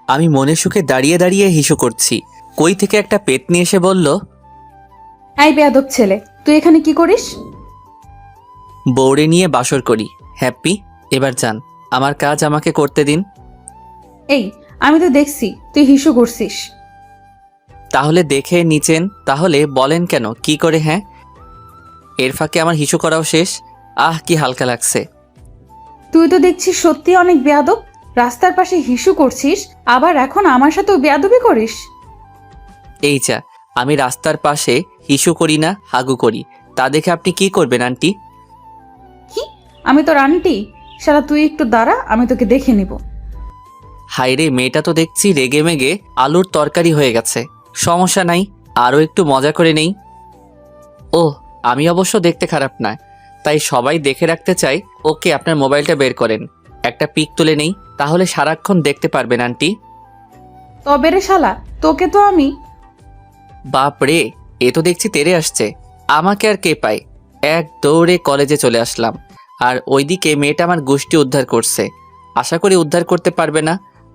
আমি মনে সুখে দাঁড়িয়ে দাঁড়িয়ে হিসু করছি, কই থেকে একটা পেতনি এসে বলল, এই বেয়াদব ছেলে, তুই এখানে কি করিস? বউরে নিয়ে বাসর করি। হ্যাপি, এবার যান, আমার কাজ আমাকে করতে দিন। এই, আমি তো দেখছি তুই হিসু করছিস। তাহলে দেখে নিচেন, তাহলে বলেন কেন কি করে? হ্যাঁ, এর ফাঁকে আমার হিসু করাও শেষ। কি হালকা লাগছে। তুই তো দেখছিস সত্যি অনেক বেয়াদব। রাস্তার পাশে হিসু করছিস, আবার এখন আমার সাথেও বেয়াদবি করিস। এই যা, আমি রাস্তার পাশে হিসু করি না, হাগু করি। তা দেখে আপনি কি করবেন আন্টি? কি? আমি তোর আন্টি? শালা তুই একটু দাঁড়া, আমি তোকে দেখে নিব। হাইরে, মেয়েটা তো দেখছি রেগে মেগে আলুর তরকারি হয়ে গেছে। সমস্যা নাই, আরও একটু মজা করে নেই। ও, আমি অবশ্য দেখতে খারাপ না, তাই সবাই দেখে রাখতে চাই। ওকে, আপনার মোবাইলটা বের করেন, একটা পিক তুলে নেই, তাহলে সারাক্ষণ দেখতে পারবেন আন্টি। তবে রে শালা, তোকে তো আমি। বাপ রে, এ তো দেখছি তেরে আসছে। আমাকে আর কে পায়? এক দৌড়ে কলেজে চলে আসলাম, আর ওইদিকে মেয়েটা আমার গোষ্ঠী উদ্ধার করছে। আশা করি উদ্ধার করতে পারবে না,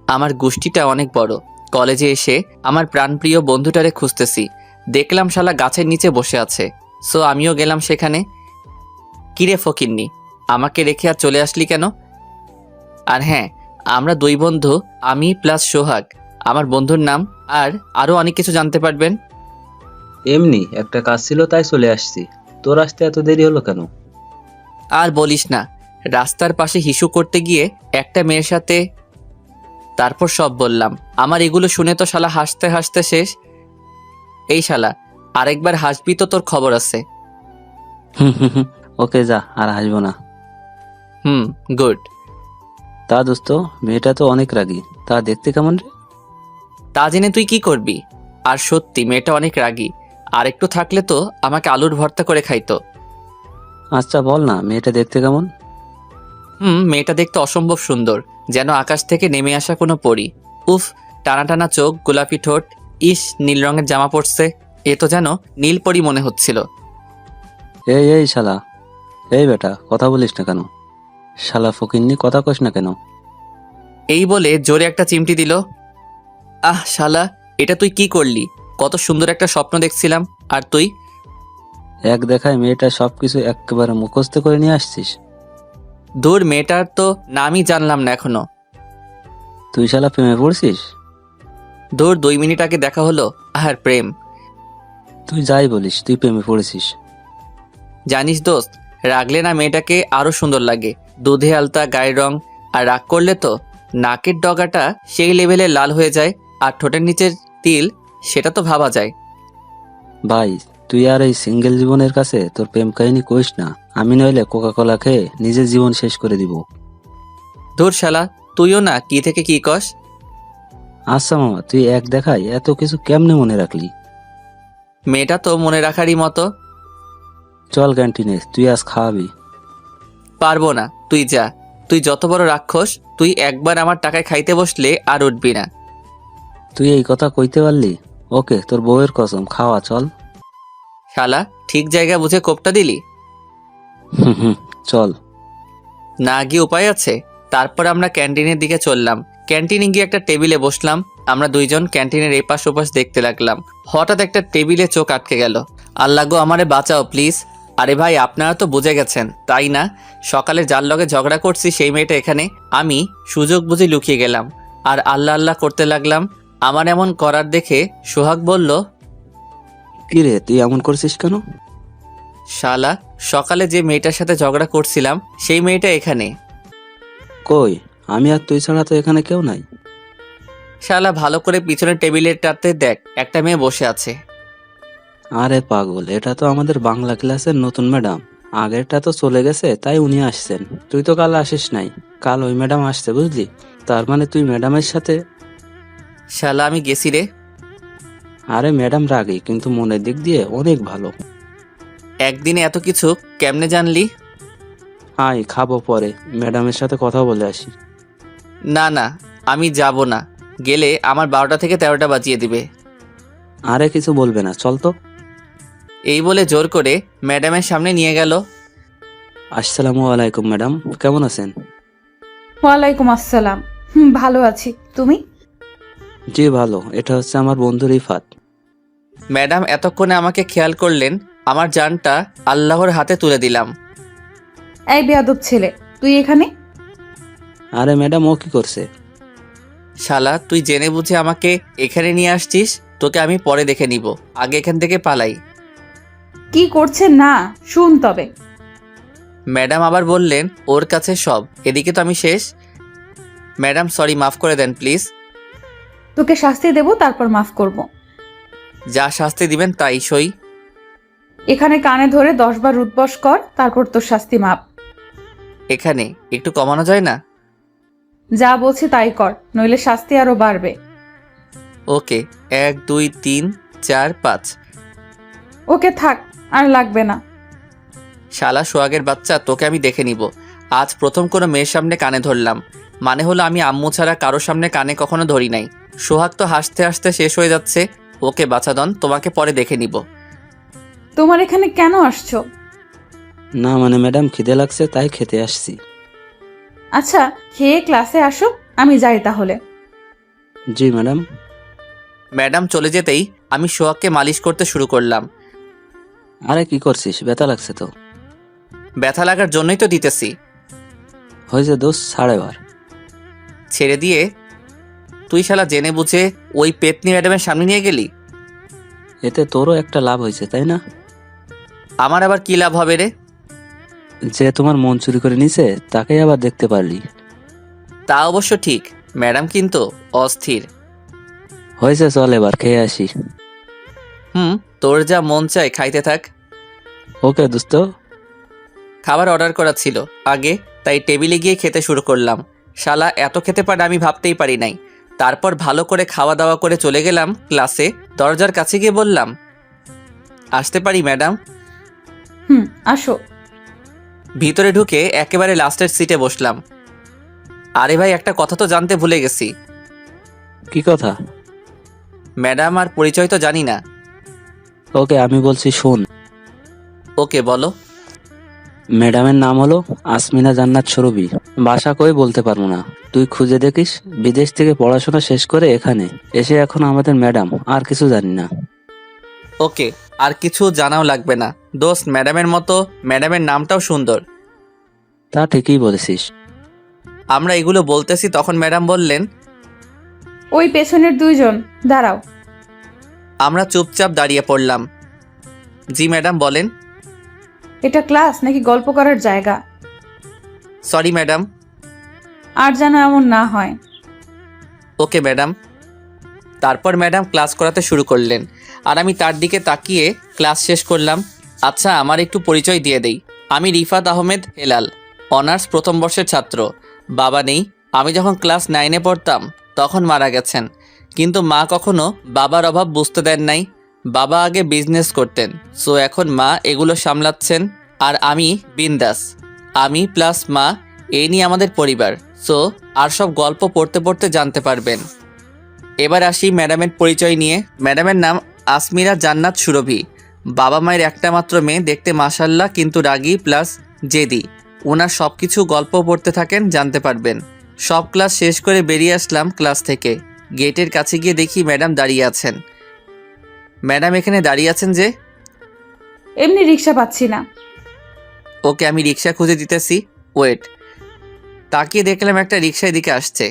আমার গোষ্ঠীটা অনেক বড়। কলেজে এসে আমার প্রাণপ্রিয় বন্ধুটারে খুঁজতেছি, দেখলাম শালা গাছের নিচে বসে আছে। সো আমিও গেলাম সেখানে। কিরে ফকিন্নি, আমাকে রেখে আর চলে আসলি কেন? আর হ্যাঁ, আমরা দুই বন্ধু, আমি প্লাস সোহাগ, আমার বন্ধুর নাম। আর আরও অনেক কিছু জানতে পারবেন। এমনি একটা কাজ ছিল তাই চলে আসছি। তোর আসতে এত দেরি হলো কেন? আর বলিস না, রাস্তার পাশে হিসু করতে গিয়ে একটা মেয়ের সাথে। তারপর সব বললাম। আমার এগুলো শুনে তো শালা হাসতে হাসতে শেষ। এই শালা, আরেকবার হাসবি তো তোর খবর আছে। হুম হুম হুম, ওকে যা, আর হাসবো না। গুড। তা দোস্ত, মেয়েটা তো অনেক রাগী, তা দেখতে কেমন রে? তা জেনে তুই কি করবি? আর সত্যি মেয়েটা অনেক রাগী, আর একটু থাকলে তো আমাকে আলুর ভর্তা করে খাইতো। আচ্ছা বল না, মেয়েটা দেখতে কেমন? মেয়েটা দেখতে অসম্ভব সুন্দর, যেন আকাশ থেকে নেমে আসা কোনো পরী। উফ, টানা টানা চোখ, গোলাপি ঠোঁট, ইস নীল রঙের জামা পরছে, এ তো যেন নীল পরী মনে হচ্ছিল। এই এই শালা, এই বেটা, কথা বলিস না কেন? শালা ফকিন্নি, কথা কস না কেন? এই বলে জোরে একটা চিমটি দিল। শালা, এটা তুই কি করলি? কত সুন্দর একটা স্বপ্ন দেখছিলাম, আর তুই? এক দেখায় মেয়েটা সবকিছু একেবারে মুখস্থ করে নিয়ে আসছিস। দূর, মেয়েটার তো নামই জানলাম না এখনো। তুই শালা প্রেমে পড়ছিস? দূর, 2 মিনিট আগে দেখা হলো, আর প্রেম? তুই যাই বলিস, তুই প্রেমে পড়েছিস। জানিস দোস্ত, রাগলে না মেয়েটাকে আরো সুন্দর লাগে, দুধে আলতা গায়ের রং। আর রাগ করলে তো নাকের ডগাটা সেই লেভেলে লাল হয়ে যায়, আর ঠোঁটের নিচের তিল, সেটা তো ভাবা যায়। ভাই, তুই আর এই সিঙ্গেল জীবনের কাছে তোর প্রেম কাহিনী কইস না, আমি নইলে কোকা কোলা খেয়ে নিজের জীবন শেষ করে দিব। ধুর শালা, তুইও না কি থেকে কি কস। আচ্ছা মামা, তুই এক দেখায় এত কিছু কেমনে মনে রাখলি? মেয়েটা তো মনে রাখারই মতো। চল ক্যান্টিনে, তুই আজ খাওয়াবি। পারবো না, তুই যা। তুই যত বড় রাক্ষস, তুই একবার আমার টাকায় খাইতে বসলে আর উঠবি না। তুই এই কথা কইতে পারলি? ওকে, তোর বউয়ের কসম, খাওয়া চল। শালা, ঠিক জায়গা বুঝে কোপটা দিলি। হুম হুম, চল। না গিয়ে উপায় আছে। তারপর আমরা ক্যান্টিনের দিকে চললাম। ক্যান্টিনে গিয়ে একটা টেবিলে বসলাম। আমরা দুইজন ক্যান্টিনের এপাশ ওপাশ দেখতে লাগলাম। হঠাৎ একটা টেবিলে চোখ আটকে গেল। আল্লাহ গো, আমারে বাঁচাও প্লিজ। আরে ভাই, আপনারা তো বুঝে গেছেন তাই না? সকালে যার লগে ঝগড়া করছি সেই মেয়েটা এখানে। আমি সুযোগ বুঝে লুকিয়ে গেলাম, আর আল্লাহ আল্লাহ করতে লাগলাম। আমার এমন করার দেখে সোহাগ বলল, কি রে, তুই এমন করছিস কেন? শালা, সকালে যে মেয়েটার সাথে ঝগড়া করছিলাম সেই মেয়েটা এখানে। কই, আমি আর তুই ছাড়া তো এখানে কেউ নাই। শালা, ভালো করে পিছনের টেবিলেরটাতে দেখ, একটা মেয়ে বসে আছে। আরে পাগল, এটা তো আমাদের বাংলা ক্লাসের নতুন ম্যাডাম। আগেরটা তো চলে গেছে, তাই উনি আসছেন। তুই তো কাল আসিস নাই, কাল ওই ম্যাডাম আসছে বুঝলি। তার মানে তুই ম্যাডামের সাথে। শালা, আমি গেছি রে। আরে ম্যাডাম রাগী, কিন্তু মনের দিক দিয়ে অনেক ভালো। একদিনে এত কিছু কেমনে জানলি? আয়, খাবো পরে, ম্যাডামের সাথে কথা বলে আসি। না না, আমি যাব না। গেলে আমার 12টা থেকে 13টা বাজিয়ে দিবে। আরে কিছু বলবে না, চল তো। এই বলে জোর করে ম্যাডামের সামনে নিয়ে গেল। আসসালামু আলাইকুম ম্যাডাম, কেমন আছেন? ওয়ালাইকুম আসসালাম। ভালো আছি, তুমি? জি ভালো, এটা হচ্ছে আমার বন্ধু রিফাত। ম্যাডাম এতক্ষণে আমাকে খেয়াল করলেন, আমার জানটা আল্লাহর হাতে তুলে দিলাম। এই বেয়াদব ছেলে, তুই এখানে? আরে ম্যাডাম, ও কি করছে? শালা, তুই জেনে বুঝে আমাকে এখানে নিয়ে আসছিস? তোকে আমি পরে দেখে নিব, আগে এখান থেকে পালাই। কি করছে না শুন তবে। ম্যাডাম আবার বললেন, ওর কাছে সব, এদিকে তো আমি শেষ। ম্যাডাম সরি, মাফ করে দেন প্লিজ। তোকে শাস্তি দেব, তারপর মাফ করব। যা শাস্তি দিবেন তাই সই। এখানে কানে ধরে 10 বার উঠবস কর, তারপর তোর শাস্তি মাপ। এখানে একটু কমানো যায় না? যা বলছি তাই কর, নইলে শাস্তি আরো বাড়বে। ওকে, 1 2 3 4 5। ওকে থাক, আর লাগবে না। শালা সোহাগের বাচ্চা, তোকে আমি দেখে নিব। আজ প্রথম কোনো মেয়ের সামনে কানে ধরলাম, মানে হলো আমি আম্মু ছাড়া কারোর সামনে কানে কখনো ধরি নাই। সোহাগ তো হাসতে হাসতে শেষ হয়ে যাচ্ছে। ওকে বাছাদন, তোমাকে পরে দেখে নিব। তোমার এখানে কেন আসছো? না মানে ম্যাডাম, খিদে লাগছে তাই খেতে আসছি। আচ্ছা, খেয়ে ক্লাসে আসো, আমি যাই তাহলে। জি ম্যাডাম। ম্যাডাম চলে যেতেই আমি সোহাগকে মালিশ করতে শুরু করলাম। আরে কি করছিস? ব্যথা লাগছে তো। ব্যথা লাগার জন্যই তো দিতেছি। হয়েছে দোষ, ছাড় এবার। ছেড়ে দিয়ে তুই শালা জেনে বুঝে ওই পেতনি ম্যাডামের সামনে নিয়ে গেলি। এতে তোরও একটা লাভ হয়েছে, তাই না? আমার আবার কি লাভ হবে রে? যে তোমার মন চুরি করে নিছে তাকেই আবার দেখতে পারলি। তা অবশ্য ঠিক, ম্যাডাম কিন্তু অস্থির। হয়েছে, চল এবার খেয়ে আসি। তোর যা মন চায় খাইতে থাক। ওকে দোস্ত। খাবার অর্ডার করা ছিল আগে, তাই টেবিলে গিয়ে খেতে শুরু করলাম। শালা এত খেতে পারে আমি ভাবতেই পারি নাই। তারপর ভালো করে খাওয়া দাওয়া করে চলে গেলাম ক্লাসে। দরজার কাছে গিয়ে বললাম, আসতে পারি ম্যাডাম? আসো। ভিতরে ঢুকে একেবারে লাস্টের সিটে বসলাম। আরে ভাই, একটা কথা তো জানতে ভুলে গেছি। কি কথা? ম্যাডাম আর পরিচয় তো জানি না। ওকে আমি বলছি, শোন। ওকে বলো। ম্যাডামের নাম হলো আসমিনা জান্নাত সুরভি। বাসা কই বলতে পারবো না, তুই খুঁজে দেখিস। বিদেশ থেকে পড়াশোনা শেষ করে এখানে এসে এখন আমাদের ম্যাডাম, আর কিছু জানি না। ওকে, আর কিছু জানাও লাগবে না দোস্ত। ম্যাডামের মতো ম্যাডামের নামটাও সুন্দর। তা ঠিকই বলেছিস। আমরা এগুলো বলতেছি তখন ম্যাডাম বললেন, ওই পেছনের 2 জন দাঁড়াও। আমরা চুপচাপ দাঁড়িয়ে পড়লাম। জি ম্যাডাম বলেন। এটা ক্লাস নাকি গল্প করার জায়গা? Sorry madam. আর যেন এমন না হয়। Okay madam. তারপর ম্যাডাম ক্লাস করাতে শুরু করলেন, আর আমি তার দিকে তাকিয়ে ক্লাস শেষ করলাম। আচ্ছা, আমার একটু পরিচয় দিয়ে দেই। আমি রিফাত আহমেদ হেলাল, অনার্স প্রথম বর্ষের ছাত্র। বাবা নেই। আমি যখন ক্লাস 9-এ পড়তাম তখন মারা গেছেন, কিন্তু মা কখনো বাবার অভাব বুঝতে দেন নাই। বাবা আগে বিজনেস করতেন, সো এখন মা এগুলো সামলাচ্ছেন, আর আমি বিন্দাস। আমি প্লাস মা, এই নিয়ে আমাদের পরিবার। সো আর সব গল্প পড়তে পড়তে জানতে পারবেন। এবার আসি ম্যাডামের পরিচয় নিয়ে। ম্যাডামের নাম আসমিরা জান্নাত সুরভি। বাবা মায়ের একটা মাত্র মেয়ে, দেখতে মাশাল্লাহ কিন্তু রাগী প্লাস জেদি। ওনার সব কিছু গল্প পড়তে থাকেন, জানতে পারবেন। সব ক্লাস শেষ করে বেরিয়ে আসলাম ক্লাস থেকে। গেটের কাছে গিয়ে দেখি ম্যাডাম দাঁড়িয়ে আছেন। ম্যাডাম এখানে দাঁড়িয়ে আছেন যে? এমনি রিক্সা পাচ্ছি না। ওকে, আমি রিক্সা খুঁজে দিতেছি, ওয়েট। তাকিয়ে দেখলাম একটা রিক্সা এদিকে আসছে।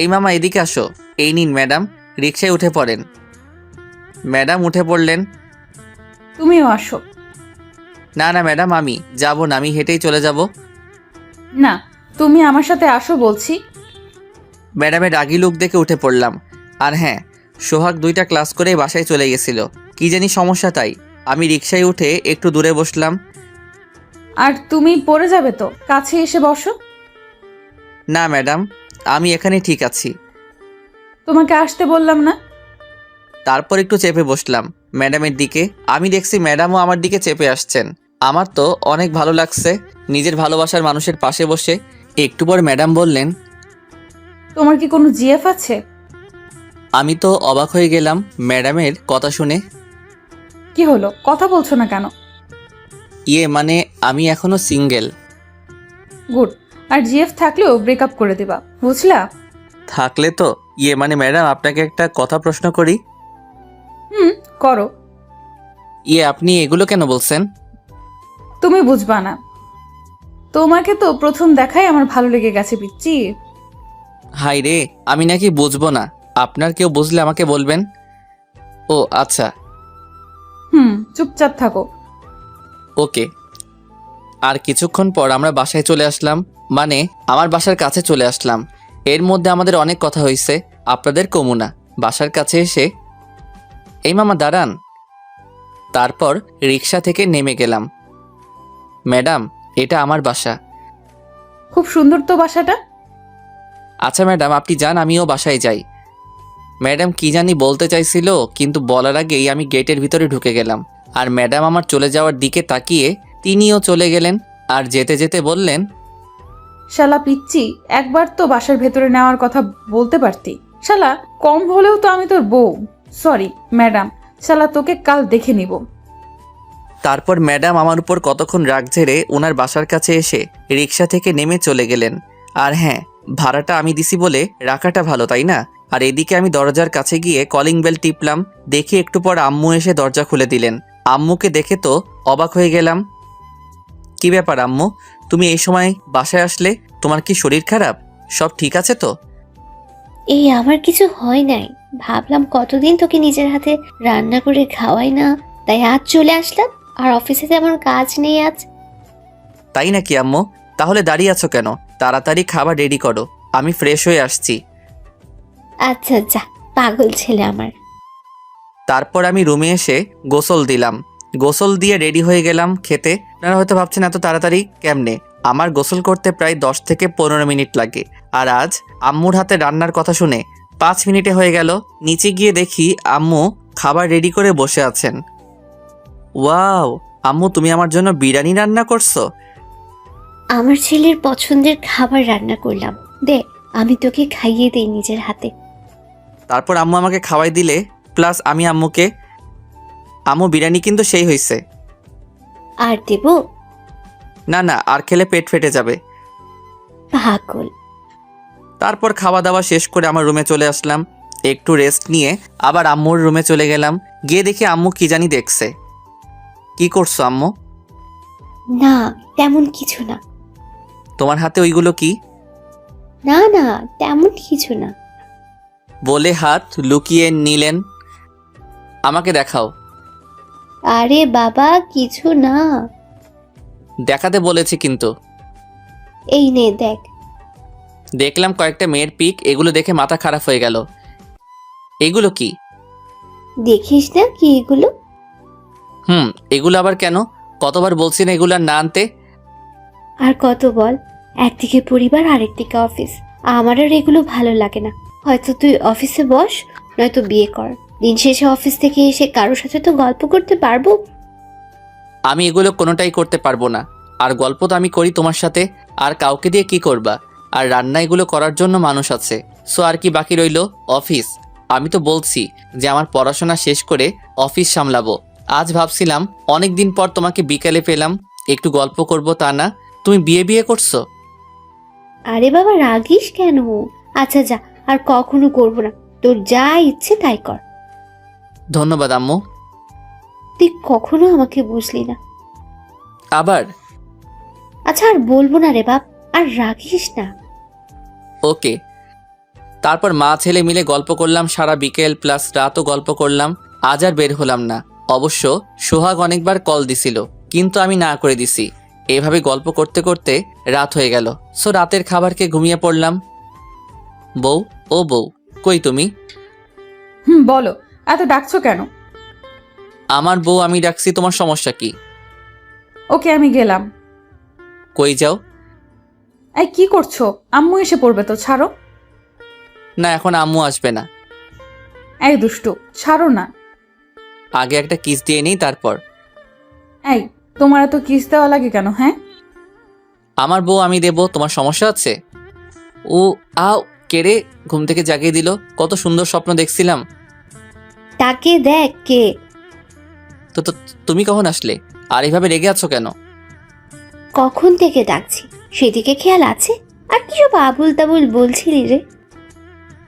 এই মামা এদিকে আসো। এই নিন ম্যাডাম, রিক্সায় উঠে পড়েন। ম্যাডাম উঠে পড়লেন। তুমিও আসো। না না ম্যাডাম, আমি যাব না, আমি হেঁটেই চলে যাব। না, তুমি আমার সাথে আসো বলছি। ম্যাডামের রাগী লুক দেখে উঠে পড়লাম। আর হ্যাঁ, সোহাগ 2টা ক্লাস করে বাসায় চলে গেছিল, কি জানি সমস্যা, তাই আমি রিক্সায় উঠে একটু দূরে বসলাম। আর তুমি পড়ে যাবে তো, কাছে এসে বসো। না ম্যাডাম, আমি এখানে ঠিক আছি। তোমাকে আসতে বললাম না? তারপর একটু চেপে বসলাম ম্যাডামের দিকে। আমি দেখছি ম্যাডামও আমার দিকে চেপে আসছেন। আমার তো অনেক ভালো লাগছে নিজের ভালোবাসার মানুষের পাশে বসে। একটু পর ম্যাডাম বললেন, তোমার কি কোনো জিএফ আছে? আমি তো অবাক হয়ে গেলাম ম্যাডামের কথা শুনে। কি হলো, কথা বলছো না কেন? মানে আমি এখনো সিঙ্গেল। গুড। আর জিএফ থাকলেও ব্রেকআপ করে দিবা, বুঝলা? থাকলে তো ইয়ে মানে ম্যাডাম, আপনাকে একটা কথা প্রশ্ন করি। হুম, করো। ইয়ে আপনি এগুলো কেন বলছেন? তুমি বুঝবা না। তোমাকে তো প্রথম দেখাই আমার ভালো লেগে গেছে পিচ্চি। হাই রে, আমি নাকি বুঝবো না। আপনার কেউ বুঝলে আমাকে বলবেন। ও আচ্ছা, চুপচাপ থাকো। ওকে। আর কিছুক্ষণ পর আমরা বাসায় চলে আসলাম, মানে আমার বাসার কাছে চলে আসলাম। এর মধ্যে আমাদের অনেক কথা হয়েছে, আপনাদের কমুনা। বাসার কাছে এসে, এই মামা দাঁড়ান। তারপর রিক্সা থেকে নেমে গেলাম। ম্যাডাম, এটা আমার বাসা। খুব সুন্দর তো বাসাটা। আচ্ছা ম্যাডাম, আপনি যান, আমিও বাসায় যাই। ম্যাডাম কি জানি বলতে চাইছিল, কিন্তু বলার আগেই আমি গেটের ভিতরে ঢুকে গেলাম। আর ম্যাডাম আমার চলে যাওয়ার দিকে তাকিয়ে তিনিও চলে গেলেন। আর যেতে যেতে বললেন, শালা পিচ্চি, একবার তো বাসার ভেতরে নেওয়ার কথা বলতে পারতি। শালা, কম হলেও তো আমি তোর বউ। সরি ম্যাডাম, শালা তোকে কাল দেখে নিব। তারপর ম্যাডাম আমার উপর কতক্ষণ রাগ ঝেড়ে ওনার বাসার কাছে এসে রিক্সা থেকে নেমে চলে গেলেন। আর হ্যাঁ, ভাড়াটা আমি দিছি বলে রাখাটা ভালো, তাই না? আর এদিকে আমি দরজার কাছে গিয়ে কলিং বেল টিপলাম। দেখি একটু পর আম্মু এসে দরজা খুলে দিলেন। আম্মুকে দেখে তো অবাক হয়ে গেলাম। কি ব্যাপার আম্মু, তুমি এই সময় বাসায় আসলে? তোমার কি শরীর খারাপ? সব ঠিক আছে তো? এই আমার কিছু হয় নাই, ভাবলাম কতদিন তোকে নিজের হাতে রান্না করে খাওয়াই না, তাই আজ চলে আসলাম। আর অফিসে তেমন কাজ নেই আজ। তাই নাকি আম্মু? তাহলে দাঁড়িয়ে আছো কেন? তাড়াতাড়ি খাবার রেডি করো, আমি ফ্রেশ হয়ে আসছি। আচ্ছা যা, পাগল ছেলে আমার। তারপর আমি রুমে এসে গোসল দিলাম। গোসল দিয়ে রেডি হয়ে গেলাম খেতে। আপনারা হয়তো ভাবছেন এত তাড়াতাড়ি কেমনে? আমার গোসল করতে প্রায় 10 থেকে 15 মিনিট লাগে। আর আজ আম্মুর হাতে রান্নার কথা শুনে 5 মিনিটে হয়ে গেল। নিচে গিয়ে দেখি আম্মু খাবার রেডি করে বসে আছেন। ওয়াও, আম্মু তুমি আমার জন্য বিরিয়ানি রান্না করছো? আমার ছেলের পছন্দের খাবার রান্না করলাম, দে আমি তোকে খাইয়ে দেই নিজের হাতে। তারপর আম্মু আমাকে খাওয়াই দিলে, প্লাস আমি আম্মুকে। আম্মু বিরিয়ানি কিন্তু সেই হয়েছে। আর দেব? না না, আর খেলে পেট ফেটে যাবে। পাগল। তারপর খাওয়া দাওয়া শেষ করে আমার রুমে চলে আসলাম। একটু রেস্ট নিয়ে আবার আম্মুর রুমে চলে গেলাম। গিয়ে দেখি আম্মু কি জানি দেখছে। কি করছো আম্মু? না, তেমন কিছু না। তোমার হাতে ওইগুলো কি? না না, তেমন কিছু না। বলে হাত লুকিয়ে নিলেন। আমাকে দেখাও। আরে বাবা, কিছু না। দেখাতে বলেছি কিন্তু। এই নে দেখ। দেখলাম কয়েকটা মেয়ের পিক, এগুলো দেখে মাথা খারাপ হয়ে গেল। এগুলো কি? দেখিস না কি এগুলো? এগুলো আবার কেন? কতবার বলছি না এগুলো আর না আনতে? আর কত বল, একদিকে পরিবার আরেকদিকে অফিস। আমার আর এগুলো ভালো লাগে না। হয়তো তুই অফিসে বস, নয়তো বিয়ে কর। দিন শেষে অফিস থেকে এসে কারোর সাথে তো গল্প করতে পারবো। আমি এগুলো কোনোটাই করতে পারবো না। আর গল্প তো আমি করি তোমার সাথে, আর কাউকে দিয়ে কি করবা? আর রান্না এগুলো করার জন্য মানুষ আছে। সো আর কি বাকি রইলো? অফিস। আমি তো বলছি যে আমার পড়াশোনা শেষ করে অফিস সামলাবো। আজ ভাবছিলাম অনেক দিন পর তোমাকে বিকালে পেলাম, একটু গল্প করব, তা না, তুমি বিয়ে বিয়ে করছো। আরে বাবা, রাগিস কেন? আচ্ছা যা, আর কখনো করবো না। তোর যা ইচ্ছে তাই কর। ধন্যবাদ আম্মু। তুই কখনো আমাকে বুঝলি না। আবার? আচ্ছা আর বলবো না রে বাপ, আর রাগিস না। ওকে। তারপর মা ছেলে মিলে গল্প করলাম সারা বিকেল, প্লাস রাতও গল্প করলাম। আজ আর বের হলাম না। অবশ্য সোহাগ অনেকবার কল দিছিল, কিন্তু আমি না করে দিছি। এভাবে গল্প করতে করতে রাত হয়ে গেল। সো রাতের খাবার খেয়ে ঘুমিয়ে পড়লাম। বউ, ও বউ, কই তুমি? বলো, এত ডাকছো কেন? আমার বউ আমি ডাকছি, তোমার সমস্যা কি? ওকে, আমি গেলাম। কই যাও? এই কি করছো? আম্মু এসে পড়বে তো, ছাড়ো। না, এখন আম্মু আসবে না। এই দুষ্টু, ছাড়ো না। আগে একটা কিস দিয়ে নেই তারপর। এই, তোমার এত কিস দেওয়া লাগে কেন, হ্যাঁ? আমার বউ আমি দেব, তোমার সমস্যা আছে? ও আও, কেড়ে ঘুম থেকে জাগিয়ে দিল। কত সুন্দর স্বপ্ন দেখছিলাম। তাকে দেখ কে। তো তো তুমি কখন আসলে? আর এভাবে রেগে আছো কেন? কখন থেকে ডাকছি, সেদিকে খেয়াল আছে? আর কি সব আবুল তাবুল বলছিলি রে?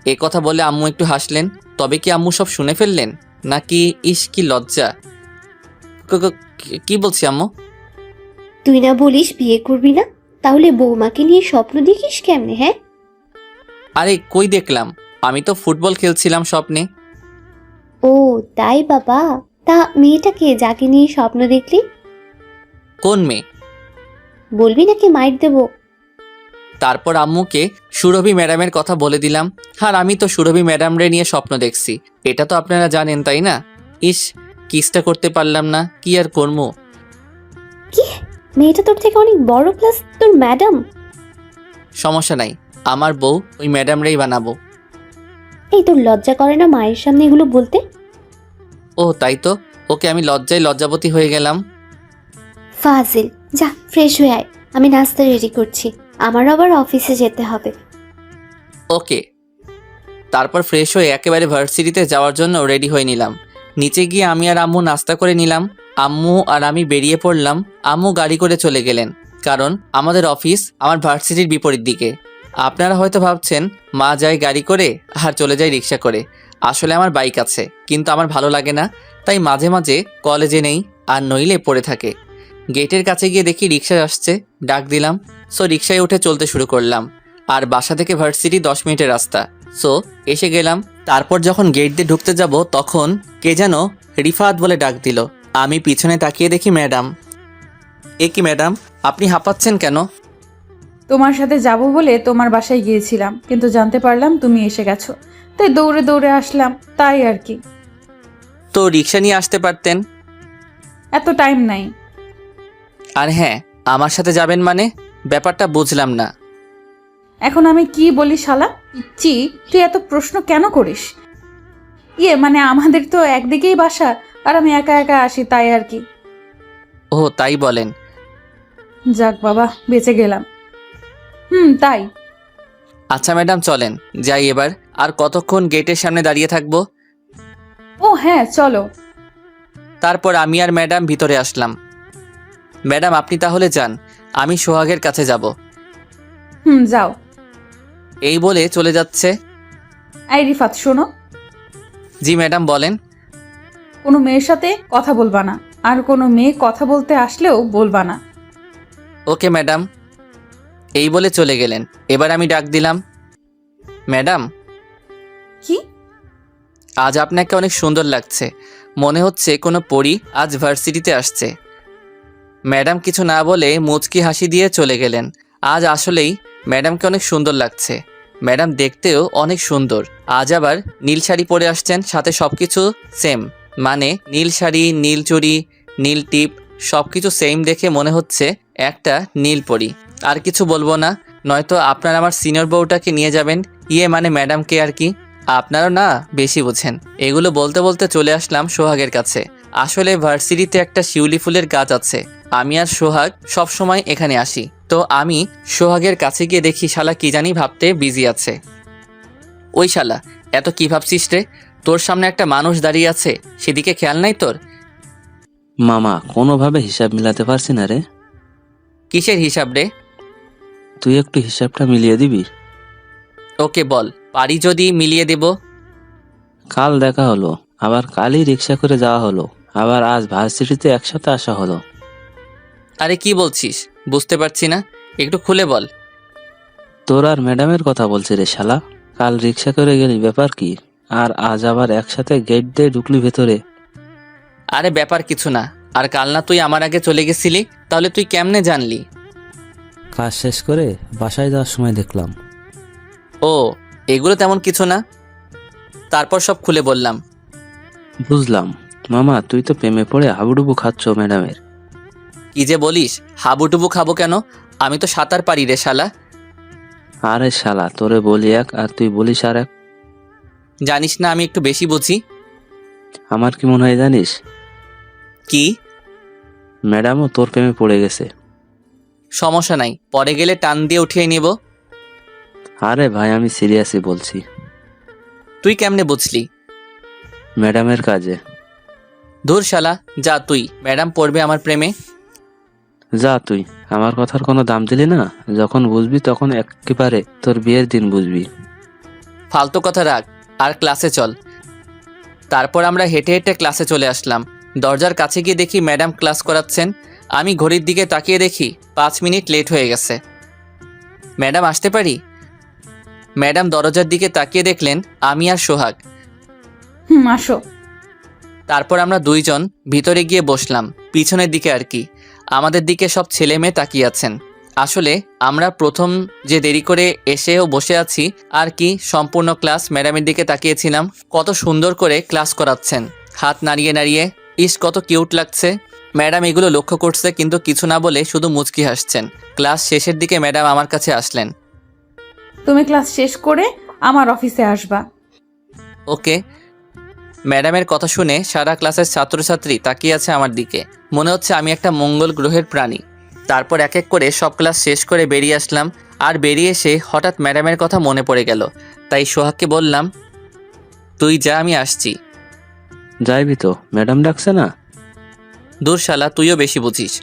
এ কথা বলে আম্মু একটু হাসলেন। তবে কি আম্মু সব শুনে ফেললেন নাকি? ইস কি লজ্জা। কি বলছি আম্মু? তুই না বলিস বিয়ে করবি না, তাহলে বৌমাকে নিয়ে স্বপ্ন দেখিস কেমনে? হ্যাঁ, আরে কই দেখলাম, আমি তো ফুটবল খেলছিলাম স্বপ্নে। ও তাই বাবা। তা মেয়েটাকে যাকে নিয়ে স্বপ্ন দেখলি? কোন মেয়ে? বলবি নাকি মাইর দেবো? তারপর আম্মুকে সুরভি ম্যাডামের কথা বলে দিলাম। আর আমি তো সুরভি ম্যাডামরে নিয়ে স্বপ্ন দেখছি, এটা তো আপনারা জানেন তাই না? ইস, কিসটা করতে পারলাম না, কি আর করবো। কি, মেয়েটা তোর থেকে অনেক বড়, প্লাস তোর ম্যাডাম? সমস্যা নাই, আমার বউ ওই ম্যাডামরেই বানাবো। এই তোর লজ্জা করে না মায়ের সামনে এগুলো বলতে? ও তাই তো, ওকে আমি লজ্জায় লজ্জাবতী হয়ে গেলাম। ফাজিল, যা ফ্রেশ হয়ে আয়, আমি নাস্তা রেডি করছি, আমার আবার অফিসে যেতে হবে। ওকে। তারপর ফ্রেশ হয়ে একেবারে ভার্সিটিতে যাওয়ার জন্য রেডি হয়ে নিলাম। নিচে গিয়ে আমি আর আম্মু নাস্তা করে নিলাম। আম্মু আর আমি বেরিয়ে পড়লাম। আম্মু গাড়ি করে চলে গেলেন, কারণ আমাদের অফিস আমার ভার্সিটির বিপরীত দিকে। আপনারা হয়তো ভাবছেন মা যায় গাড়ি করে আর চলে যায় রিক্সা করে। আসলে আমার বাইক আছে, কিন্তু আমার ভালো লাগে না, তাই মাঝে মাঝে কলেজে নেই, আর নইলে পড়ে থাকে। গেটের কাছে গিয়ে দেখি রিক্সা আসছে, ডাক দিলাম। সো রিক্সায় উঠে চলতে শুরু করলাম। আর বাসা থেকে ভার্সিটি 10 মিনিটের রাস্তা। সো এসে গেলাম। তারপর যখন গেট দিয়ে ঢুকতে যাব তখন কে যেন রিফাত বলে ডাক দিল। আমি পিছনে তাকিয়ে দেখি ম্যাডাম। এ কি ম্যাডাম, আপনি হাঁপাচ্ছেন কেন? তোমার সাথে যাব বলে তোমার বাসায় গিয়েছিলাম, কিন্তু জানতে পারলাম তুমি এসে গেছো, তাই দৌড়ে দৌড়ে আসলাম, তাই আর কি। তো রিক্সা নিয়ে আসতে পারতেন। এত টাইম নাই। আর হ্যাঁ, আমার সাথে যাবেন মানে? ব্যাপারটা বুঝলাম না। এখন আমি কি বলি শালা পিচ্চি, তুই এত প্রশ্ন কেন করিস? মানে আমাদের তো একদিকেই বাসা, আর আমি একা একা আসি, তাই আর কি। ও তাই বলেন। যাক বাবা, বেঁচে গেলাম। তাই। আচ্ছা ম্যাডাম চলেন যাই এবার। আর কতক্ষণ গেটের সামনে দাঁড়িয়ে থাকবো? ও হ্যাঁ, চলো। তারপর আমি আর ম্যাডাম ভিতরে আসলাম। ম্যাডাম আপনি তাহলে যান, আমি সোহাগের কাছে যাব। যাও। এই বলে চলে যাচ্ছে। এই রিফাত শোনো, জি ম্যাডাম বলেন। কোনো মেয়ের সাথে কথা বলবা না, আর কোনো মেয়ে কথা বলতে আসলেও বলবা না। Okay madam. এই বলে চলে গেলেন। এবার আমি ডাক দিলাম, ম্যাডাম কি? আজ আপনাকে অনেক সুন্দর লাগছে, মনে হচ্ছে কোনো পরী আজ ভার্সিটিতে আসছে। ম্যাডাম কিছু না বলে মুচকি হাসি দিয়ে চলে গেলেন। আজ আসলেই ম্যাডামকে অনেক সুন্দর লাগছে। ম্যাডাম দেখতেও অনেক সুন্দর। আজ আবার নীল শাড়ি পরে আসছেন, সাথে সব কিছু সেম, মানে নীল শাড়ি, নীল চুড়ি, নীল টিপ, সব কিছু সেম দেখে মনে হচ্ছে একটা নীল পরী। আর কিছু বলবো না, নয়তো আপনার আমার সিনিয়র বউটাকে নিয়ে যাবেন, মানে ম্যাডামকে আর কি। আপনারও না বেশি বোঝেন। এগুলো বলতে বলতে চলে আসলাম সোহাগের কাছে। আসলে ভার্সিটিতে একটা শিউলি ফুলের গাছ আছে, আমি আর সোহাগ সব সময় এখানে আসি। তো আমি সোহাগের কাছে গিয়ে দেখি শালা কি জানি ভাবতে বিজি আছে। ওই শালা, এত কি ভাবছিস রে? তোর সামনে একটা মানুষ দাঁড়িয়ে আছে, সেদিকে খেয়াল নাই তোর? মামা কোনোভাবে হিসাব মিলাতে পারছি না রে। কিসের হিসাব রে? তুই একটু হিসাবটা মিলিয়ে দিবি? ওকে বল, পারি যদি মিলিয়ে দেব। কাল দেখা হলো, আবার কালই রিক্সা করে যাওয়া হলো, আবার আজ ভার্সিটিতে একসাথে আসা হলো। আরে কি বলছিস বুঝতে পারছি না, একটু খুলে বল। তোর আর ম্যাডামের কথা বলছে রে শালা। কাল রিক্সা করে গেলি, ব্যাপার কি? আর আজ আবার একসাথে গেট দিয়ে ঢুকলি ভেতরে। আরে ব্যাপার কিছু না। আর কাল না তুই আমার আগে চলে গেছিলি, তাহলে তুই কেমনে জানলি? কাজ শেষ করে বাসায় যাওয়ার সময় দেখলাম। ও, এগুলো তেমন কিছু না। তারপর সব খুলে বললাম। বুঝলাম। মামা তুই তো প্রেমে পড়ে হাবুডুবু খাচ্ছ ম্যাডামের। কি যে বলিস, হাবুডুবু খাবো কেন? আমি তো সাঁতার পারি রে শালা। আরে শালা, তোরে বলি এক আর তুই বলিস আর এক। জানিস না আমি একটু বেশি বুঝি। আমার কি মনে হয় জানিস? কি? ম্যাডামও তোর প্রেমে পড়ে গেছে। সমস্যা নাই, পরে গেলে টান দিয়ে উঠিয়ে নেব। আরে ভাই আমি সিরিয়াসই বলছি। তুই কেমনে বুঝলি? ম্যাডামের কাজে। ধুর শালা, যা তুই, ম্যাডাম পড়বে আমার প্রেমে। যা তুই, আমার কথার কোনো দাম দিলি না। যখন বুঝবি তখন একেবারে তোর বিয়ের দিন বুঝবি। ফালতু কথা রাখ আর ক্লাসে চল। তারপর আমরা হেঁটে হেঁটে ক্লাসে চলে আসলাম। দরজার কাছে গিয়ে দেখি ম্যাডাম ক্লাস করাচ্ছেন। আমি ঘড়ির দিকে তাকিয়ে দেখি 5 মিনিট লেট হয়ে গেছে। ম্যাডাম আসতে পারি? ম্যাডাম দরজার দিকে তাকিয়ে দেখলেন আমি আর সোহাগ। আসো। তারপর আমরা দুইজন ভিতরে গিয়ে বসলাম, পিছনের দিকে আর কি। আমাদের দিকে সব ছেলে মেয়ে তাকিয়ে আছেন। আসলে আমরা প্রথম যে দেরি করে এসেও বসে আছি আর কি, সম্পূর্ণ ক্লাস ম্যাডামের দিকে তাকিয়েছিলাম। কত সুন্দর করে ক্লাস করাচ্ছেন, হাত নাড়িয়ে নাড়িয়ে। ইস, কত কিউট লাগছে। ম্যাডাম এগুলো লক্ষ্য করছে কিন্তু কিছু না বলে শুধু মুচকি হাসছেন। ক্লাস শেষের দিকে ম্যাডাম আমার কাছে আসলেন। তুমি ক্লাস শেষ করে আমার অফিসে আসবা। ওকে। ম্যাডামের কথা শুনে সারা ক্লাসের ছাত্রছাত্রী তাকিয়ে আছে আমার দিকে। মনে হচ্ছে আমি একটা মঙ্গল গ্রহের প্রাণী। তারপর এক এক করে সব ক্লাস শেষ করে বেরিয়ে আসলাম। আর বেরিয়ে এসে হঠাৎ ম্যাডামের কথা মনে পড়ে গেল। তাই সোহাগকে বললাম, তুই যা, আমি আসছি। যাইবি তো? ম্যাডাম ডাকছে না? দূর শালা, তুইও বেশি বুঝিস।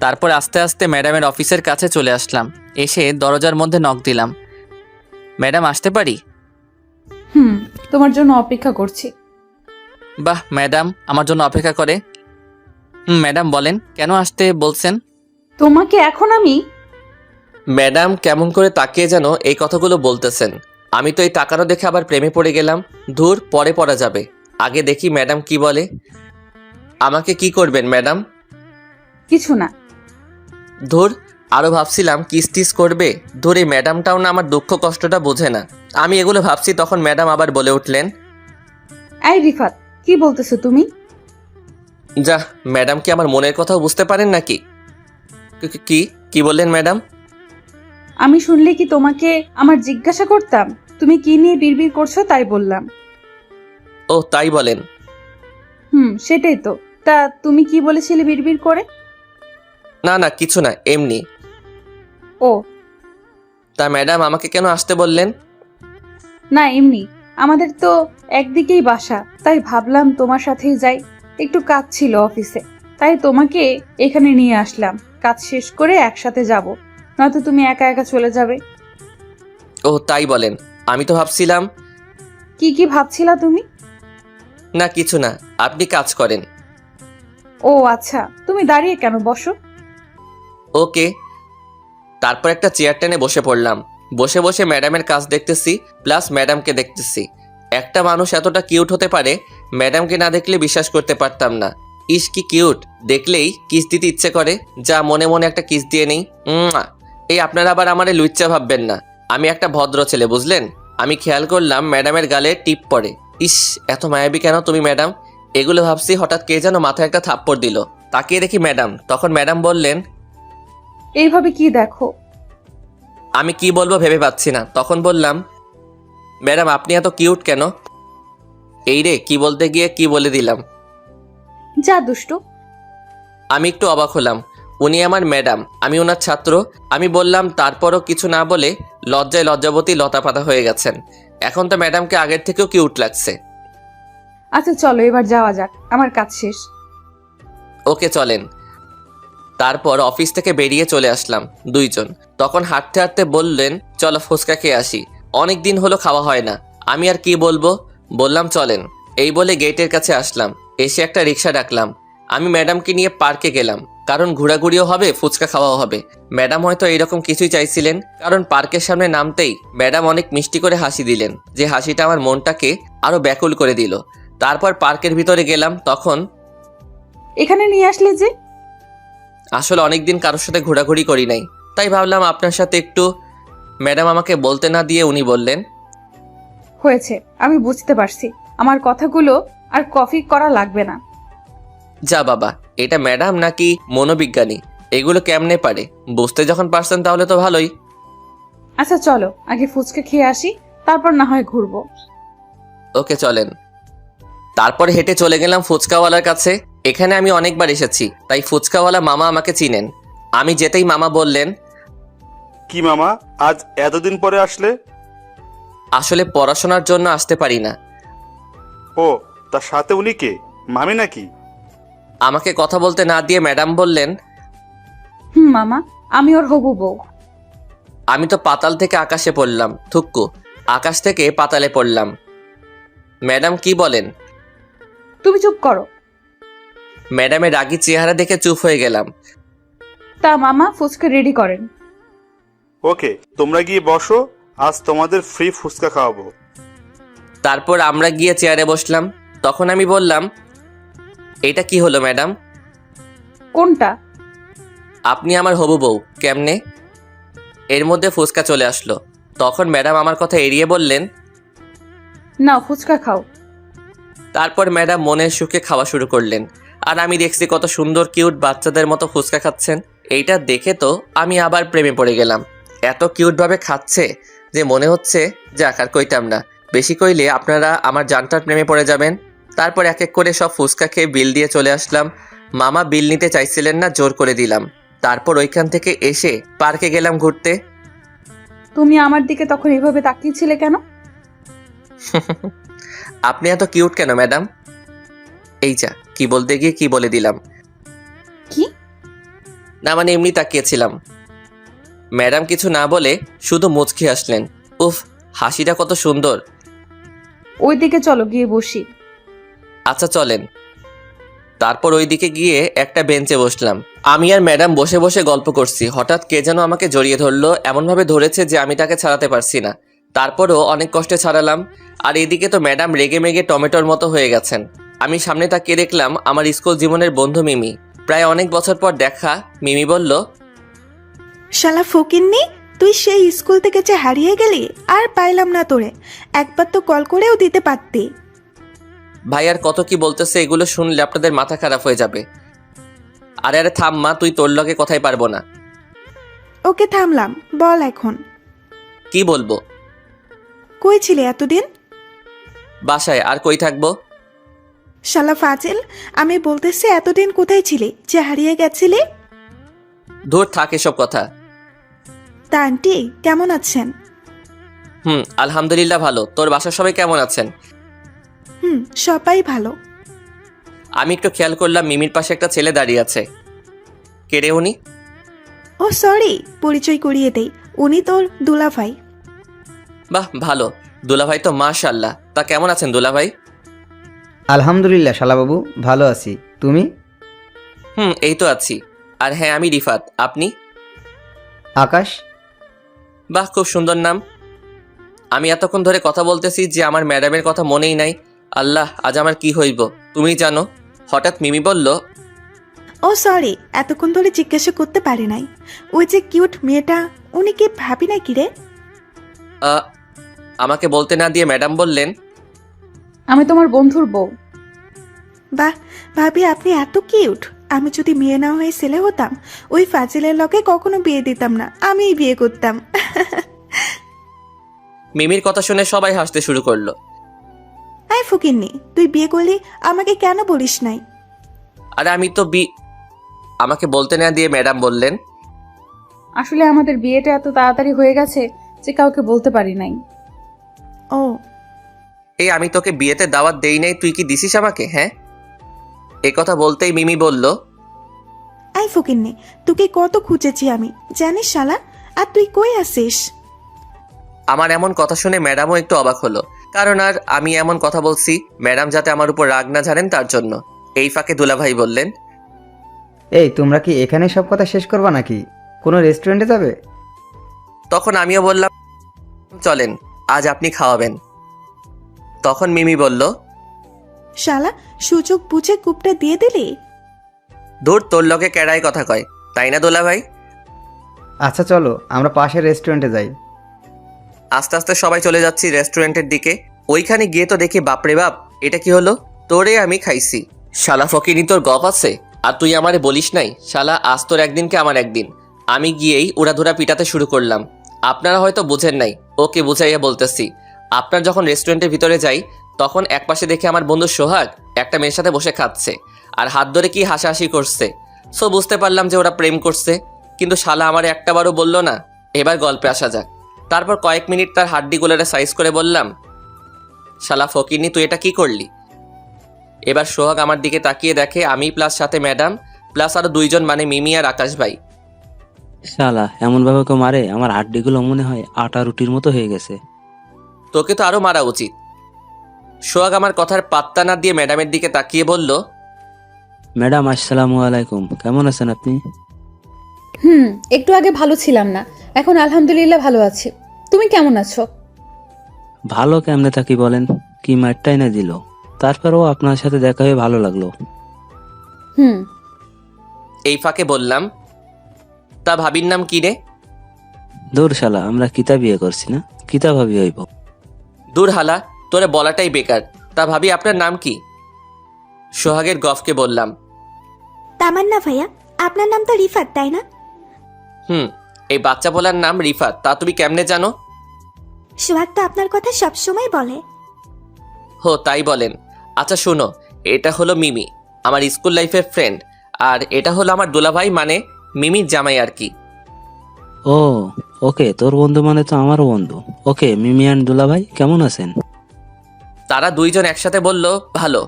তারপর আস্তে আস্তে ম্যাডামের অফিসের কাছে চলে আসলাম। এসে দরজার মধ্যে নক দিলাম। ম্যাডাম আসতে পারি? তোমার জন্য অপেক্ষা করছি। বাহ, ম্যাডাম আমার জন্য অপেক্ষা করে। ম্যাডাম বলেন, কেন আসতে বলছেন? তোমাকে এখন আমি ম্যাডাম কেমন করে তাকিয়ে যেন এই কথাগুলো বলতেছেন। আমি তো এই টাকারও দেখে আবার প্রেমে পড়ে গেলাম। ধুর, পরে পড়া যাবে, আগে দেখি ম্যাডাম কি বলে। আমাকে কি করবেন ম্যাডাম? কিছু না। ধুর, আরও ভাবছিলাম কিস টিস করবে। ধুর, এই ম্যাডামটাও না আমার দুঃখ কষ্টটা বোঝে না। আমি এগুলো ভাবছি, তখন ম্যাডাম আবার বলে উঠলেন, এই রিফাত, কি বলতেছো তুমি? যা, ম্যাডাম কি আমার মনের কথাও বুঝতে পারেন নাকি? কি কি বললেন ম্যাডাম? আমি শুনলে কি তোমাকে আমার জিজ্ঞাসা করতাম? তুমি কি নিয়ে বিড়বিড় করছো তাই বললাম। ও তাই বলেন? সেটাই তো। তা তুমি কি বলেছিলে বিড়বিড় করে? না না, কিছু না, এমনি। ও তা ম্যাডাম আমাকে কেন আসতে বললেন? না, এমনি। আমাদের তো একদিকেই বাসা, তাই ভাবলাম তোমার সাথেই যাই। একটু কাজ ছিল অফিসে, তাই তোমাকে এখানে নিয়ে আসলাম। কাজ শেষ করে একসাথে যাব, নয়তো তুমি একা একা চলে যাবে। ও তাই বলেন? আমি তো ভাবছিলাম। কি কি ভাবছিলা তুমি? না কিছু না, আপনি কাজ করেন। ও আচ্ছা, তুমি দাঁড়িয়ে কেন, বসো। ওকে। তারপর একটা চেয়ার টেনে বসে পড়লাম। বসে বসে ম্যাডামের কাজ দেখতেছি, প্লাস ম্যাডামকে দেখতেছি। একটা মানুষ এতটা কিউট হতে পারে, ম্যাডামকে না দেখলে বিশ্বাস করতে পারতাম না। ইস কি কিউট, দেখলেই কিস দিতে ইচ্ছে করে। যা, মনে মনে একটা কিস দিয়ে নেই। এই আপনারা আবার আমারে লুচ্চা ভাববেন না, আমি একটা ভদ্র ছেলে, বুঝলেন? আমি খেয়াল করলাম ম্যাডামের গালে টিপ পড়ে। ইস, এত মায়াবী কেন তুমি ম্যাডাম? এগুলো ভাবছি, হঠাৎ কে যেন মাথায় একটা থাপ্পড় দিল। তাকিয়ে দেখি ম্যাডাম। তখন ম্যাডাম বললেন, এইভাবে কি দেখো? আমি কি বলবো ভেবে পাচ্ছি না। তখন বললাম, ম্যাডাম আপনি এত কিউট কেন? এই রে, কি বলতে গিয়ে কি বলে দিলাম। যা দুষ্টু। আমি একটু অবাক হলাম। উনি আমার ম্যাডাম, আমি ওনার ছাত্র। আমি বললাম, তারপরও কিছু না বলে লজ্জায় লজ্জাবতী লতাপাতা হয়ে গেছেন। এখন তো ম্যাডামকে আগের থেকেও কিউট লাগছে। আচ্ছা চলো এবার যাওয়া যাক, আমার কাজ শেষ। ওকে চলেন। তারপর অফিস থেকে বেরিয়ে চলে আসলাম দুইজন। তখন হাঁটতে হাঁটতে বললেন, চলো ফুচকা খেয়ে আসি, অনেক দিন হলো খাওয়া হয় না। আমি আর কি বলবো, বললাম চলেন। এই বলে গেটের কাছে আসলাম। এসে একটা রিক্সা ডাকলাম। আমি ম্যাডামকে নিয়ে পার্কে গেলাম, কারণ ঘোরাঘুরিও হবে, ফুচকা খাওয়াও হবে। ম্যাডাম হয়তো এইরকম কিছুই চাইছিলেন, কারণ পার্কের সামনে নামতেই ম্যাডাম অনেক মিষ্টি করে হাসি দিলেন, যে হাসিটা আমার মনটাকে আরো ব্যাকুল করে দিল। তারপর পার্কের ভিতরে গেলাম। তখন এখানে নিয়ে আসলে যে? আসলে অনেকদিন কারোর সাথে ঘোরাঘুরি করি নাই, তাই ভাবলাম আপনার সাথে একটু। ম্যাডাম আমাকে বলতে না দিয়ে উনি বললেন, হয়েছে, আমি বুঝতে পারছি। আমার কথাগুলো আর কপি করা লাগবে না। যা বাবা, এটা ম্যাডাম নাকি মনোবিজ্ঞানী? এগুলো কেমনে পারে? বুঝতে যখন পারছেন তাহলে তো ভালোই। আচ্ছা চলো আগে ফুচকা খেয়ে আসি, তারপর না হয় ঘুরবো। ওকে চলেন। তারপর হেঁটে চলে গেলাম ফুচকাওয়ালার কাছে। এখানে আমি অনেকবার এসেছি, তাই ফুচকাওয়ালা মামা আমাকে চিনেন। আমি যেতেই মামা বললেন, কি মামা, আজ এতদিন পরে আসলে? আসলে পড়াশোনার জন্য আসতে পারি না। ও, তার সাথে উনি কে? মামি নাকি? আমাকে কথা বলতে না দিয়ে ম্যাডাম বললেন, মামা, আমি ওর হবু বউ। আমি তো পাতাল থেকে আকাশে পড়লাম, থুক্কু। আকাশ থেকে পাতালে পড়লাম। ম্যাডাম কি বলেন? তুমি চুপ করো। ম্যাডামের রাগী চেহারা দেখে চুপ হয়ে গেলাম। তা মামা ফুচকা রেডি করেন। ওকে, তোমরা গিয়ে বসো, আজ তোমাদের ফ্রি ফুচকা খাওয়াবো। তারপর আমরা গিয়ে চেয়ারে বসলাম। তখন আমি বললাম, এটা কি হলো ম্যাডাম? কোনটা? আপনি আমার হবু বউ কেমনে? এর মধ্যে ফুচকা চলে আসলো। তখন ম্যাডাম আমার কথা এড়িয়ে বললেন, নাও ফুচকা খাও। তারপর ম্যাডাম মনের সুখে খাওয়া শুরু করলেন। আর আমি দেখছি কত সুন্দর কিউট বাচ্চাদের মতো ফুচকা খাচ্ছেন। এইটা দেখে তো আমি আবার প্রেমে পড়ে গেলাম। এত কিউটভাবে খাচ্ছে যে মনে হচ্ছে যাক আর কইতাম না, বেশি কইলে আপনারা আমার জানটার প্রেমে পড়ে যাবেন। তারপর এক এক করে সব ফুচকা খেয়ে বিল দিয়ে চলে আসলাম। মামা বিল নিতে চাইছিলেন না, জোর করে দিলাম। তারপর ওইখান থেকে এসে পার্কে গেলাম ঘুরতে। তুমি আমার দিকে তখন এভাবে তাকিয়েছিলে কেন? আপনি এত কিউট কেন ম্যাডাম? এই যা, কি বলতে গিয়ে কি বলে দিলাম। কি? না মানে এমনি তাকিয়েছিলাম। ম্যাডাম কিছু না বলে শুধু মুচকি হাসলেন। উফ, হাসিটা কত সুন্দর। ওই দিকে চলো গিয়ে বসি। আচ্ছা চলেন। তারপর ওই দিকে গিয়ে একটা বেঞ্চে বসলাম। আমি আর ম্যাডাম বসে বসে গল্প করছি। হঠাৎ কে যেন আমাকে জড়িয়ে ধরলো, এমনভাবে ধরেছে যে আমি তাকে ছাড়াতে পারছি না। তারপরও অনেক কষ্টে ছাড়ালাম। আর এদিকে তো ম্যাডাম রেগে মেগে টমেটোর মতো হয়ে গেছেন। আমি সামনে তাকিয়ে দেখলাম আমার স্কুল জীবনের বন্ধু মিমি। প্রায় অনেক বছর পর দেখা। মিমি বলল, শালা ফকিন্নি, তুই সেই স্কুল থেকে যে হারিয়ে গেলি আর পাইলাম না তোরে। একবার তো কল করেও দিতে পারতি। ভাই আর কত কি বলতেছে, এগুলো শুনলে আপনাদের মাথা খারাপ হয়ে যাবে। আরে আরে থাম মা, তুই তোর লগে কথাই পারবো না। ওকে থামলাম, বল এখন। কি বলবো? কই ছিলি এতদিন? বাসায়। আর কই থাকবো? শালা ফাজিল, আমি বলতেছি এতদিন কোথায় ছিলি যে হারিয়ে গেছিলি? ধুর থাক এসব কথা। তা আন্টি কেমন আছেন? আলহামদুলিল্লাহ ভালো। তোর বাসার সবাই কেমন আছেন? সবাই ভালো। আমি একটু খেয়াল করলাম মিমির পাশে একটা ছেলে দাঁড়িয়ে আছে। কে রে উনি? ও সরি, পরিচয় করিয়ে দেই, উনি তোর দুলাভাই। বাহ ভালো। দুলাভাই তো মাশাআল্লাহ। তা কেমন আছেন দুলাভাই? আলহামদুলিল্লাহ শালাবাবু, ভালো আছি। তুমি? এই তো আছি। আর হ্যাঁ, আমি রিফাত। আপনি? আকাশ। বাহ, খুব সুন্দর নাম। আমি এতক্ষণ ধরে কথা বলতেছি যে আমার ম্যাডামের কথা মনেই নাই। আল্লাহ, আজ আমার কি হইব তুমি জানো। হঠাৎ মিমি বলল, ও সরি, এতক্ষণ ধরে জিজ্ঞাসা করতে পারি নাই। ওই যে কিউট মেয়েটা, উনি কি ভাবি নাকি রে? আমাকে বলতে না দিয়ে ম্যাডাম বললেন, আমি তোমার বন্ধুর বউ। বাহ ভাবি, আপনি এত কিউট। আমি যদি মেয়ে না হয়ে ছেলে হতাম, ওই ফাজিলের লগে কখনো বিয়ে দিতাম না, আমিই বিয়ে করতাম। মিমির কথা শুনে সবাই হাসতে শুরু করলো। আই ফকিন্নি, তুই বিয়ে করলি, আমাকে কেন বলিস নাই? আরে আমি তো আমাকে বলতে না দিয়ে ম্যাডাম বললেন, আসলে আমাদের বিয়েটা এত তাড়াতাড়ি হয়ে গেছে যে কাউকে বলতে পারি নাই। ও এই আমি তোকে বিয়েতে দাওয়াত দেই নাই, তুই কি দিছিস আমাকে? হ্যাঁ। এ কথা বলতেই মিমি বলল, আই ফকিন্নি, তোকে কত খুঁজেছি আমি, জানিস শালা। আর তুই কই আসিস? আমার এমন কথা শুনে ম্যাডামও একটু অবাক হলো। কারণ আর আমি এমন কথা বলছি ম্যাডাম যাতে আমার উপর রাগ না ঝাড়েন তার জন্য। এই ফাঁকে দুলাভাই বললেন, এই তোমরা কি এখানে সব কথা শেষ করবা নাকি কোনো রেস্টুরেন্টে যাবে? তখন আমিও বললাম, চলেন আজ আপনি খাওয়াবেন। তখন মিমি বলল, শালা সুযোগ বুঝে কূপটা দিয়ে দিলি। ধুর, তোর লগে কেড়াই কথা কয়, তাই না দুলাভাই? আচ্ছা চলো আমরা পাশের রেস্টুরেন্টে যাই। আস্তে আস্তে সবাই চলে যাচ্ছি রেস্টুরেন্টের দিকে। ওইখানে গিয়ে তো দেখি বাপরে বাপ, এটা কি হলো? তোরে আমি খাইছি। শালা ফকিনি, তোর গপ আছে? আর তুই আমারে বলিস নাই? শালা আজ তোর একদিনকে আমার একদিন। আমি গিয়েই উড়াধুরা পিটাতে শুরু করলাম। আপনারা হয়তো বুঝেন নাই, ওকে বুঝাইয়া বলতেছি। আপনার যখন রেস্টুরেন্টের ভিতরে যাই তখন একপাশে দেখে আমার বন্ধু সোহাগ একটা মেয়ের সাথে বসে খাচ্ছে আর হাত ধরে কি হাসাহাসি করছে। সো বুঝতে পারলাম যে ওরা প্রেম করছে। কিন্তু শালা আমার একটাবারও বললো না। এবার গল্পে আসা যাক। তারপর কয়েক মিনিট তার হাড্ডিগুলোরে সাইজ করে বললাম, শালা ফকিরনি, তুই এটা কি করলি? এবার সোহাগ আমার দিকে তাকিয়ে দেখে আমি প্লাস সাথে ম্যাডাম প্লাস আরো দুইজন, মানে মিমি আর আকাশ ভাই। শালা এমন ভাবে কেউ মারে, আমার হাড্ডিগুলো মনে হয় আটা রুটির মতো হয়ে গেছে। তোকে তো আরো মারা উচিত। সোহাগ আমার কথার পাত্তা না দিয়ে ম্যাডামের দিকে তাকিয়ে বলল, ম্যাডাম আসসালামু আলাইকুম, কেমন আছেন আপনি? একটু আগে ভালো ছিলাম না, এখন আলহামদুলিল্লাহ ভালো আছি। তুমি কেমন আছো? ভালো কেমনে থাকি বলেন, কি মারটাই না দিল। তারপরেও আপনার সাথে দেখা হয়ে ভালো লাগলো। হুম এই ফাঁকে বললাম, তা ভাবির নাম কি রে? দূর শালা, আমরা কিতা বিয়ে করছি না, কিতা ভাবি হইব। দূর হালা, তোরে বলাটাই বেকার। তা ভাবি আপনার নাম কি? সোহাগের গফকে বললাম। তামান্না ভাইয়া, আপনার নাম তো রিফাত, তাই না? এই বাচ্চা বলার নাম রিফাত, তা তুমি কেমনে জানো? সোহাগ তো আপনার কথা সবসময় বলে। হো তাই বলেন। আচ্ছা শোনো, এটা হলো মিমি, আমার স্কুল লাইফের ফ্রেন্ড। আর এটা হলো আমার দুলাভাই, মানে মিমির জামাই আর কি। ও ওকে, তোর বন্ধু মানে তো আমারও বন্ধু। ওকে মিমি অ্যান্ড দুলা ভাই, কেমন আছেন? তারা দুইজন একসাথে বলল ভালো।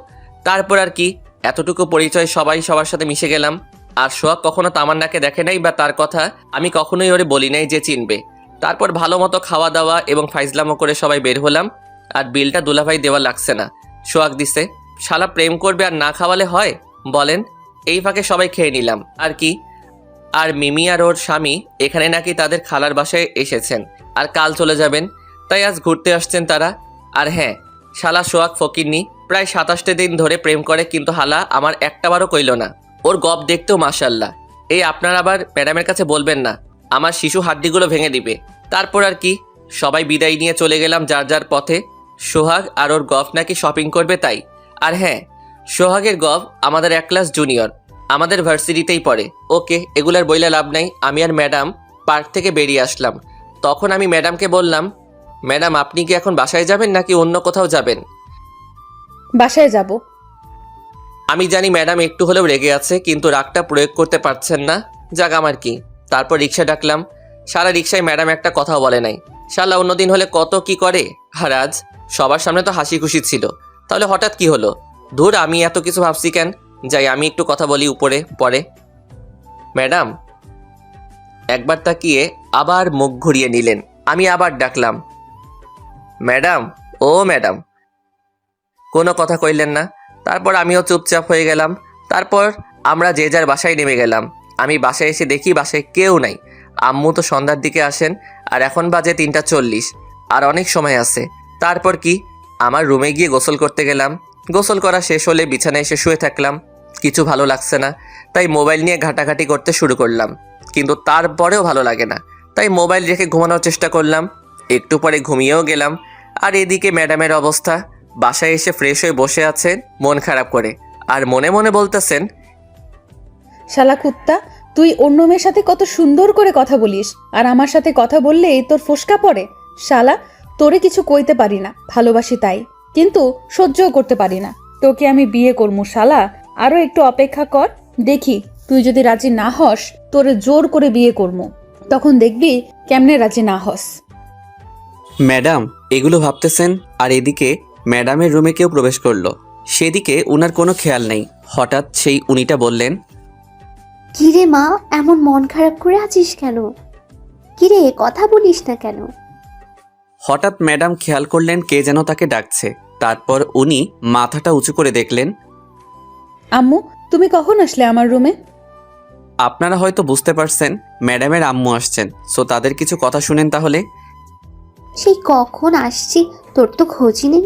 তারপর আর কি, এতটুকু পরিচয়, সবাই সবার সাথে মিশে গেলাম। আর সোহাগ কখনো তামান্নাকে দেখে নাই, বা তার কথা আমি কখনোই ওরে বলি নাই যে চিনবে। তারপর ভালো মতো খাওয়া দাওয়া এবং ফাইজলামো করে সবাই বের হলাম। আর বিলটা দুলাভাই দেওয়া লাগছে না, সোহাগ দিছে। শালা প্রেম করবে আর না খাওয়ালে হয় বলেন? এই ফাঁকে সবাই খেয়ে নিলাম আর কি। আর মিমি আর ওর স্বামী এখানে নাকি তাদের খালার বাসায় এসেছেন আর কাল চলে যাবেন, তাই আজ ঘুরতে আসছেন তারা। আর হ্যাঁ, শালা সোহাগ ফকিরনি, প্রায় 27 দিন ধরে প্রেম করে, কিন্তু হালা আমার একটাবারও কইল না। ওর গপ দেখতেও মাশাল্লাহ। এই আপনারা আবার ম্যাডামের কাছে বলবেন না, আমার শিশু হাড্ডিগুলো ভেঙে দিবে। তারপর আর কি, সবাই বিদায় নিয়ে চলে গেলাম যার যার পথে। সোহাগ আর ওর গফ নাকি শপিং করবে তাই। আর হ্যাঁ, সোহাগের গফ আমাদের 1 ক্লাস জুনিয়র, আমাদের ভার্সিটিতেই পড়ে। ওকে, এগুলার বইলা লাভ নাই। আমি আর ম্যাডাম পার্ক থেকে বেরিয়ে আসলাম। তখন আমি ম্যাডামকে বললাম, ম্যাডাম আপনি কি এখন বাসায় যাবেন নাকি অন্য কোথাও যাবেন? বাসায় যাব। আমি জানি ম্যাডাম একটু হলেও রেগে আছে, কিন্তু রাগটা প্রয়োগ করতে পারছেন না। যাক আমার কি। তারপর রিক্সা ডাকলাম। সারা রিক্সায় ম্যাডাম একটা কথাও বলে নাই। শালা অন্যদিন হলে কত কি করে, আর আজ সবার সামনে তো হাসি খুশি ছিল। তাহলে হঠাৎ কি হলো? ধুর, আমি এত কিছু ভাবছি কেন। যাই, আমি একটু কথা বলি উপরে পরে। ম্যাডাম একবার তাকিয়ে আবার মুখ ঘুরিয়ে নিলেন। আমি আবার ডাকলাম, ম্যাডাম, ও ম্যাডাম। কোনো কথা কইলেন না। তারপর আমিও চুপচাপ হয়ে গেলাম। তারপর আমরা যে যার বাসায় নেমে গেলাম। আমি বাসায় এসে দেখি বাসায় কেউ নাই। আম্মু তো সন্ধ্যার দিকে আসেন, আর এখন বাজে 3:40, আর অনেক সময় আছে। তারপর কি, আমার রুমে গিয়ে গোসল করতে গেলাম। গোসল করা শেষ হলে বিছানায় এসে শুয়ে থাকলাম। কিছু ভালো লাগছে না, তাই মোবাইল নিয়ে ঘাটাঘাটি করতে শুরু করলাম। কিন্তু তারপরেও ভালো লাগে না, তাই মোবাইল রেখে ঘুমানোর চেষ্টা করলাম। একটু পরে ঘুমিয়েও গেলাম। আর এদিকে ম্যাডামের অবস্থা, বাসায় এসে ফ্রেশ হয়ে বসে আছেন মন খারাপ করে, আর মনে মনে বলতেছেন, শালা কুত্তা, তুই অন্য মেয়ের সাথে কত সুন্দর করে কথা বলিস, আর আমার সাথে কথা বললেই তোর ফোসকা পড়ে। শালা, তোরে কিছু কইতে পারি না, ভালোবাসি তাই, কিন্তু সহ্যও করতে পারি না। তোকে আমি বিয়ে করবো শালা, আরো একটু অপেক্ষা কর, দেখি তুই যদি রাজি না হস তোরে জোর করে বিয়ে করবো, তখন দেখবি কেমনে রাজি না হস। ম্যাডাম এগুলো ভাবতেছেন, আর এদিকে ম্যাডামের রুমে কেউ প্রবেশ করলো। সেদিকে উনার কোনো খেয়াল নেই। হঠাৎ সেই উনিটা বললেন, কিরে মা, এমন মন খারাপ করে আছিস কেন? কিরে, কথা বলিস না কেন? হঠাৎ ম্যাডাম খেয়াল করলেন কে যেন তাকে ডাকছে। তারপর উনি মাথাটা উঁচু করে দেখলেন। আম্মু, তুমি কখন আসলে আমার রুমে? আপনারা হয়তো বুঝতে পারছেন ম্যাডামের আম্মু আসছেন, সো তাদের কিছু কথা শুনেন তাহলে। সেই কখন আসছি, তোর তো খোঁজই নেই।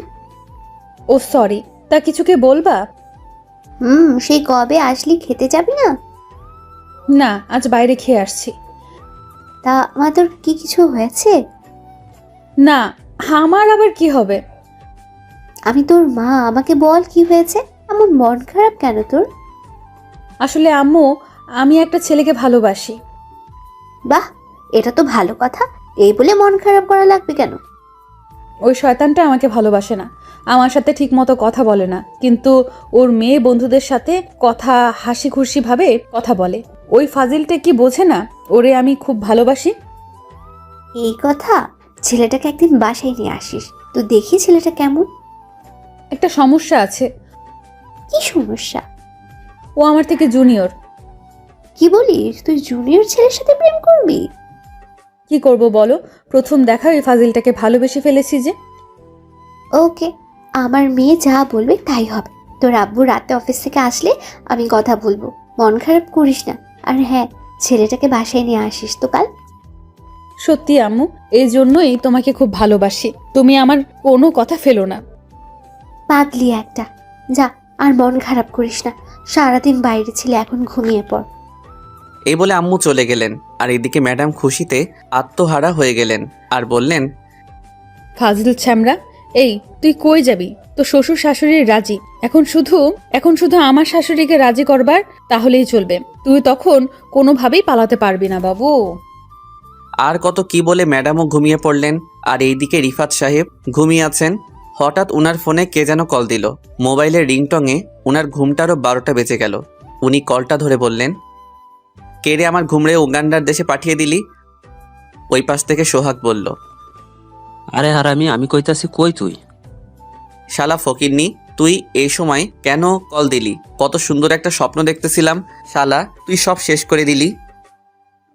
ও সরি, তা কিছুকে বলবা? সেই কবে আসলি, খেতে যাবি না? না, আজ বাইরে খেয়ে আসছি। তা মা, তোর কি কিছু হয়েছে? না, আমার আবার কি হবে? আমি তোর মা, আমাকে বল কি হয়েছে, এমন মন খারাপ কেন তোর? আসলে আম্মু, আমি একটা ছেলেকে ভালোবাসি। বাহ, এটা তো ভালো কথা। এই বলে মন খারাপ করা লাগবে কেন? ওই শয়তানটা আমাকে ভালোবাসে না, আমার সাথে ঠিক মতো কথা বলে না, কিন্তু ওর মেয়ে বন্ধুদের সাথে কথা হাসি খুশি ভাবে কথা বলে। ওই ফাজিলটা কি বোঝে না ওরে আমি খুব ভালোবাসি? এই কথা, ছেলেটাকে একদিন বাসায় নিয়ে আসিস তো দেখি ছেলেটা কেমন। একটা সমস্যা আছে। কি সমস্যা? ও আমার থেকে জুনিয়র। কি বলিস, তুই জুনিয়র ছেলের সাথে প্রেম করবি? কি করব বলো, প্রথম দেখা ওই ফাজিলটাকে ভালোবেসে ফেলেছি যে। ওকে, আমার মেয়ে যা বলবে তাই হবে। তোর আব্বু রাতে অফিস থেকে আসলে আমি কথা বলবো। মন খারাপ করিস না। আর হ্যাঁ, ছেলেটাকে বাসায় নিয়ে আসিস তো কাল। সত্যি আম্মু, এই জন্যই তোমাকে খুব ভালোবাসি। তুমি আমার কোনো কথা ফেলো না। পাগলি একটা। যা, আর মন খারাপ করিস না। সারাদিন বাইরে ছিলে, এখন ঘুমিয়ে পড়। এই বলে আম্মু চলে গেলেন। আর এদিকে ম্যাডাম খুশিতে আত্মহারা হয়ে গেলেন আর বললেন, ফাজিল ছ্যামরা, এই তুই কই যাবি? তো শ্বশুর শাশুড়ি রাজি, এখন শুধু আমার শাশুড়িকে রাজি করবার, তাহলেই চলবে। তুই তখন কোনোভাবেই পালাতে পারবি না বাবু। আর কত কি বলে ম্যাডামও ঘুমিয়ে পড়লেন। আর এইদিকে রিফাত সাহেব ঘুমিয়ে আছেন। হঠাৎ উনার ফোনে কে যেন কল দিল। মোবাইলের রিংটংয়ে উনার ঘুমটারও 12টা বেজে গেল। উনি কলটা ধরে বললেন, কে রে আমার ঘুমড়ে উগান্ডার দেশে পাঠিয়ে দিলি? ওই পাশ থেকে সোহাগ বলল, আরে হারামি, আমি কইতাছি কই তুই? শালা ফকিরনি, তুই এই সময় কেন কল দিলি? কত সুন্দর একটা স্বপ্ন দেখতেছিলাম, শালা তুই সব শেষ করে দিলি।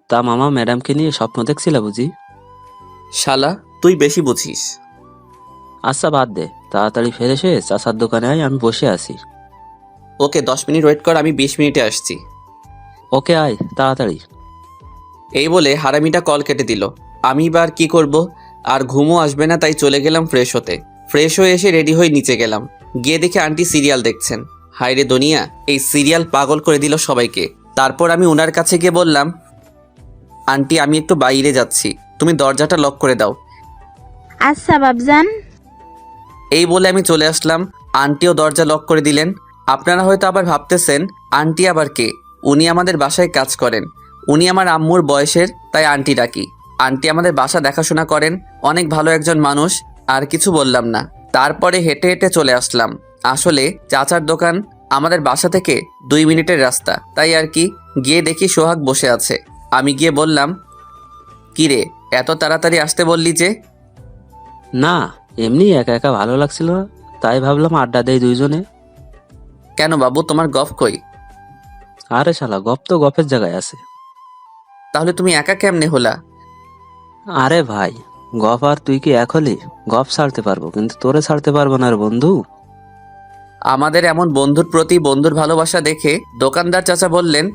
তা মামা, ম্যাডামকে নিয়ে স্বপ্ন দেখছিলা বুঝি? শালা তুই বেশি বুঝিস। আচ্ছা বাদ দে, তাড়াতাড়ি ফেরে এসে চাচার দোকানে আয়, আমি বসে আছি। ওকে 10 মিনিট ওয়েট কর, আমি 20 মিনিটে আসছি। ওকে আয় তাড়াতাড়ি। এই বলে হারামিটা কল কেটে দিল। আমি এবার কি করব? আর ঘুমও আসবে না, তাই চলে গেলাম ফ্রেশ হতে। ফ্রেশ হয়ে এসে রেডি হয়ে নিচে গেলাম। গিয়ে দেখি আন্টি সিরিয়াল দেখছেন। হায়রে দুনিয়া, এই সিরিয়াল পাগল করে দিল সবাইকে। তারপর আমি ওনার কাছে গিয়ে বললাম, আন্টি আমি একটু বাইরে যাচ্ছি, তুমি দরজাটা লক করে দাও। আচ্ছা বাবজান। এই বলে আমি চলে আসলাম। আন্টিও দরজা লক করে দিলেন। আপনারা হয়তো আবার ভাবতেছেন আন্টি আবার কে? উনি আমাদের বাসায় কাজ করেন। উনি আমার আম্মুর বয়সের, তাই আন্টি ডাকি। আন্টি আমাদের বাসা দেখাশোনা করেন, অনেক ভালো একজন মানুষ। আর কিছু বললাম না। তারপরে হেঁটে হেঁটে চলে আসলাম। আসলে চাচার দোকান আমাদের বাসা থেকে 2 মিনিটের রাস্তা, তাই আর কি। গিয়ে দেখি সোহাগ বসে আছে। আমি গিয়ে বললাম, কি রে এত তাড়াতাড়ি আসতে বললি যে? না, এমনি একা একা ভালো লাগছিল না, তাই ভাবলাম আড্ডা দেই দুইজনে। কেন বাবু, তোমার গফ কই? আরে শালা, গপ তো গপের জায়গায় আছে। তাহলে তুমি একা কেমনে হলা? আরে ভাই, গপ আর তুই কি এক হলি? গপ ছাড়তে পারবো, কিন্তু তোরে ছাড়তে পারবো না রে বন্ধু। আমাদের এমন বন্ধুর প্রতি বন্ধুর ভালোবাসা দেখে দোকানদার চাচা বললেন,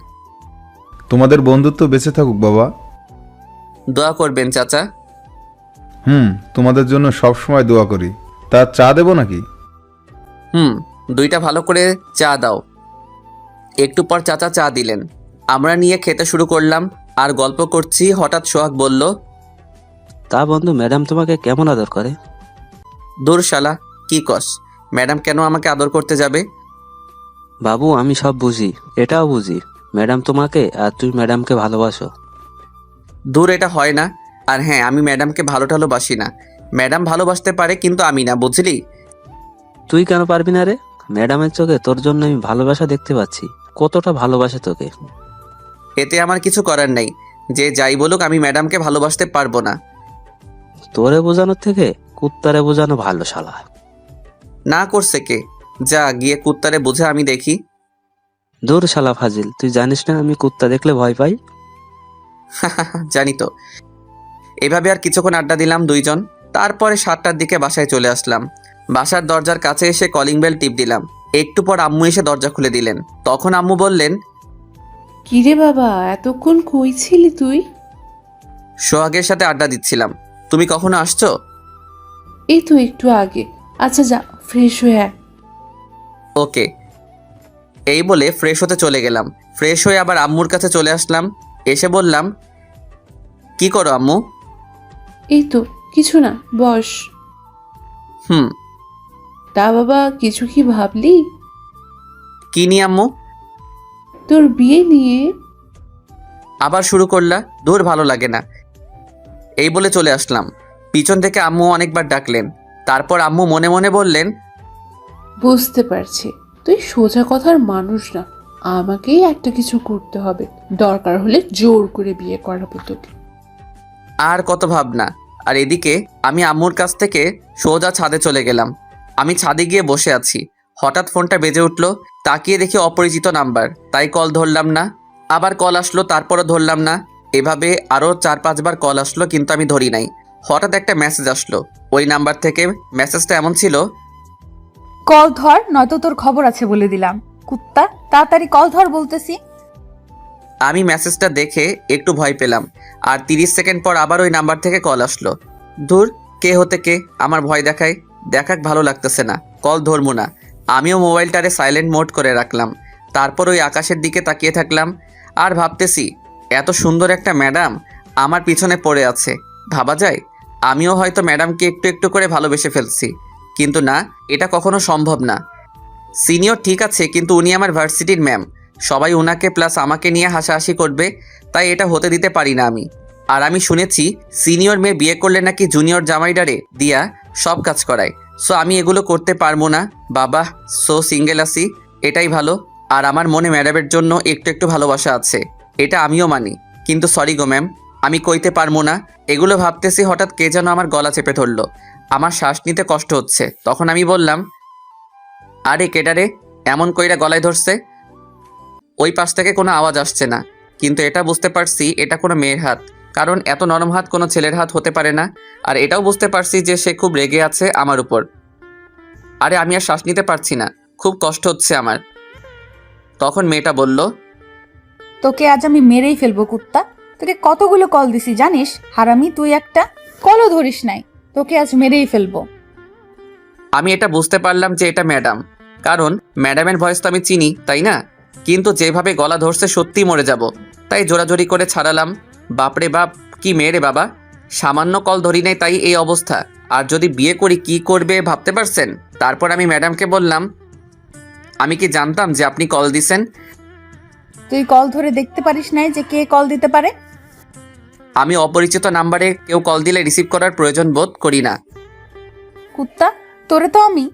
তোমাদের বন্ধুত্ব বেঁচে থাকুক বাবা। দোয়া করবেন চাচা। তোমাদের জন্য সব সময় দোয়া করি। তা চা দেবো নাকি? 2টা ভালো করে চা দাও। একটু পর চাচা চা দিলেন। আমরা নিয়ে খেতে শুরু করলাম আর গল্প করছি। হঠাৎ সোহাগ বলল, তা বন্ধু, ম্যাডাম তোমাকে কেমন আদর করে? দূর শালা, কি কস? ম্যাডাম কেন আমাকে আদর করতে যাবে? বাবু আমি সব বুঝি, এটাও বুঝি ম্যাডাম তোমাকে আর তুই ম্যাডামকে ভালোবাসো। দূর, এটা হয় না। আর হ্যাঁ, আমি ম্যাডামকে ভালোবাসি না। ম্যাডাম ভালোবাসতে পারে, কিন্তু আমি না, বুঝলি? তুই কেন পারবি না রে? ম্যাডামের চোখে তোর জন্য আমি ভালোবাসা দেখতে পাচ্ছি। কতটা ভালোবাসে তোকে। এতে আমার কিছু করার নেই। যে যাই বলুক, আমি ম্যাডামকে ভালোবাসতে পারবো না। তোরে বোঝানোর থেকে কুত্তারে বোঝানো ভালো শালা। না করছে কে? যা গিয়ে কুত্তারে বুঝে আমি দেখি। দূর শালা ফাজিল, তুই জানিস না আমি কুত্তা দেখলে ভয় পাই? জানি তো। এভাবে আর কিছুক্ষণ আড্ডা দিলাম দুইজন। তারপরে 7টার দিকে বাসায় চলে আসলাম। বাসার দরজার কাছে এসে কলিং বেল টিপ দিলাম। একটু পর আম্মু এসে দরজা খুলে দিলেন। তখন আম্মু বললেন, কিরে বাবা, এতক্ষণ কই ছিলি তুই? সোহাগের সাথে আড্ডা দিচ্ছিলাম। তুমি কখনো আসছো? এই তো একটু আগে। আচ্ছা যা, ফ্রেশ হয়ে আয়। ওকে। এই বলে ফ্রেশ হতে চলে গেলাম। ফ্রেশ হয়ে আবার আম্মুর কাছে চলে আসলাম। এসে বললাম, কি করো আম্মু? এই তো কিছু না, বস। হুম। তা বাবা, কিছু কি ভাবলি? কি নিয়ে আম্মু? তোর বিয়ে নিয়ে। আবার শুরু করলা? দূর, ভালো লাগে না। এই বলে চলে আসলাম। পিছন থেকে আম্মু অনেকবার ডাকলেন। তারপর আম্মু মনে মনে বললেন, বুঝতে পারছি তুই সোজা কথার মানুষ না। আমাকেই একটা কিছু করতে হবে, দরকার হলে জোর করে বিয়ে করাবো তোকে। আর কত ভাবনা। আর এদিকে আমি আম্মুর কাছ থেকে সোজা ছাদে চলে গেলাম। আমি ছাদে গিয়ে বসে আছি। হঠাৎ ফোনটা বেজে উঠল। তাকিয়ে দেখি অপরিচিত নাম্বার, তাই কল ধরলাম না। আবার কল আসলো, তারপরও ধরলাম না। এভাবে আরও 4-5 বার কল আসলো, কিন্তু আমি ধরি নাই। হঠাৎ একটা মেসেজ আসলো। ওই নাম্বার থেকে মেসেজটা এমন ছিল, কল ধর, নয়তো তোর খবর আছে বলে দিলাম। কুত্তা, তাড়াতাড়ি কল ধর বলতেছি। আমি মেসেজটা দেখে একটু ভয় পেলাম। আর 30 সেকেন্ড পর আবার ওই নাম্বার থেকে কল আসলো। দূর, কে হতে কে আমার ভয় দেখায়। দেখাক ভালো লাগতেছে না, কল ধরবো না। আমিও মোবাইলটারে সাইলেন্ট মোড করে রাখলাম। তারপর ওই আকাশের দিকে তাকিয়ে থাকলাম আর ভাবতেছি, এত সুন্দর একটা ম্যাডাম আমার পিছনে পড়ে আছে। ভাবা যায় আমিও হয়তো ম্যাডামকে একটু একটু করে ভালোবেসে ফেলছি। কিন্তু না, এটা কখনো সম্ভব না। সিনিয়র ঠিক আছে, কিন্তু উনি আমার ভার্সিটির ম্যাম। সবাই ওনাকে প্লাস আমাকে নিয়ে হাসাহাসি করবে, তাই এটা হতে দিতে পারি না আমি। আর আমি শুনেছি সিনিয়র মেয়ে বিয়ে করলে নাকি জুনিয়র জামাইডারে দিয়া সব কাজ করায়। সো আমি এগুলো করতে পারবো না বাবা। সো সিঙ্গেল আছি, এটাই ভালো। আর আমার মনে ম্যাডামের জন্য একটু একটু ভালোবাসা আছে, এটা আমিও মানি। কিন্তু সরি গো ম্যাম, আমি কইতে পারবো না। এগুলো ভাবতেছি হঠাৎ কে যেন আমার গলা চেপে ধরলো। আমার শ্বাস নিতে কষ্ট হচ্ছে। তখন আমি বললাম, আরে কেডারে এমন কইরা গলায় ধরছে? ওই পাশ থেকে কোনো আওয়াজ আসছে না, কিন্তু এটা বুঝতে পারছি এটা কোনো মেয়ের হাত, কারণ এত নরম হাত কোনো ছেলের হাত হতে পারে না। আর এটাও বুঝতে পারছি যে সে খুব রেগে আছে আমার উপর। আরে আমি আর শ্বাস নিতে পারছি না, খুব কষ্ট হচ্ছে আমার। তখন মেয়েটা বলল, তোকে আজ আমি মেরেই ফেলবো কুত্তা। তোকে কতগুলো কল দিছি জানিস? হারামি তুই একটা, কলও ধরিস নাই। তোকে আজ মেরেই ফেলবো। আমি এটা বুঝতে পারলাম যে এটা ম্যাডাম, কারণ ম্যাডামের ভয়েস তো আমি চিনি, তাই না? কিন্তু যেভাবে গলা ধরছে সত্যিই মরে যাব, তাই জোরাজোরি করে ছাড়ালাম। বাপরে বাপ, কি মেয়ে রে বাবা! সামান্য কল ধরি নাই তাই এই অবস্থা। আর যদি বিয়ে করি কি করবে ভাবতে পারছেন? তারপর আমি ম্যাডামকে বললাম, আমি কি জানতাম যে আপনি কল দিছেন? তুই কল ধরে দেখতে পারিস নাই যে কে কল দিতে পারে? আমি অপরিচিত নাম্বারে কেউ কল দিলে রিসিভ করার প্রয়োজন বোধ করি না। কুত্তা, তোরে তো আমি।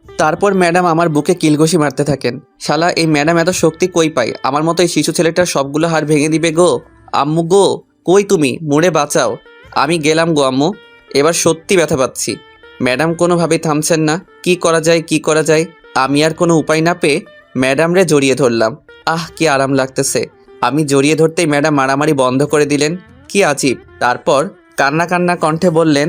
তারপর ম্যাডাম আমার বুকে কিলঘুষি মারতে থাকেন। শালা এই ম্যাডাম এত শক্তি কই পায়? আমার মতো এই শিশু ছেলেটার সবগুলো হাড় ভেঙে দিবে গো। আম্মু গো, কই তুমি? মুড়ে বাঁচাও। আমি গেলাম গো আম্মু, এবার সত্যি ব্যথা পাচ্ছি। ম্যাডাম কোনোভাবেই থামছেন না। কি করা যায়, কি করা যায়? আমি আর কোনো উপায় না পেয়ে ম্যাডামরে জড়িয়ে ধরলাম। আহ, কি আরাম লাগতেছে। আমি জড়িয়ে ধরতেই ম্যাডাম মারামারি বন্ধ করে দিলেন। কি আজীব। তারপর কান্না কান্না কণ্ঠে বললেন,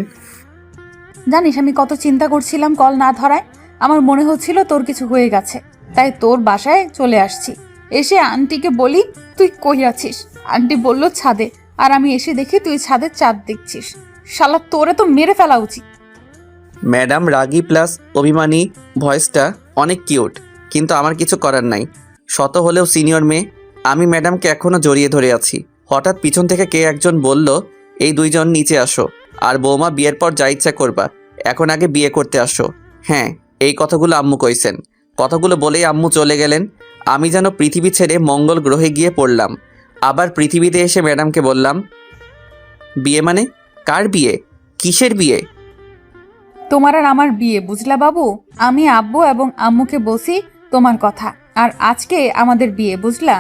জানিস আমি কত চিন্তা করছিলাম কল না ধরায়। আমার মনে হচ্ছিল তোর কিছু হয়ে গেছে, তাই তোর বাসায় চলে আসছি। এসে আন্টিকে বলি তুই কই আছিস। আন্টি বলল ছাদে, আর আমি এসে দেখি তুই ছাদে চাঁদ দেখছিস। শালা তোরে তো মেরে ফেলা উচিত। ম্যাডাম রাগী প্লাস অভিমানী ভয়েসটা অনেক কিউট, কিন্তু আমার কিছু করার নাই। শত হলেও সিনিয়র মেয়ে। আমি ম্যাডামকে এখনও জড়িয়ে ধরে আছি। হঠাৎ পিছন থেকে কে একজন বলল, এই দুইজন নিচে আসো। আর বৌমা বিয়ের পর যা ইচ্ছা করবা, এখন আগে বিয়ে করতে আসো। হ্যাঁ, এই কথাগুলো আম্মু কইছেন। কথাগুলো বলেই আম্মু চলে গেলেন। আমি যেন পৃথিবী ছেড়ে মঙ্গল গ্রহে গিয়ে পড়লাম। আবার পৃথিবীতে এসে ম্যাডামকে বললাম, বিয়ে মানে? কার বিয়ে? কিসের বিয়ে? তোমার আর আমার বিয়ে, বুঝলা বাবু? আমি আব্বু এবং আম্মুকে বলছি তোমার কথা, আর আজকে আমাদের বিয়ে, বুঝলা?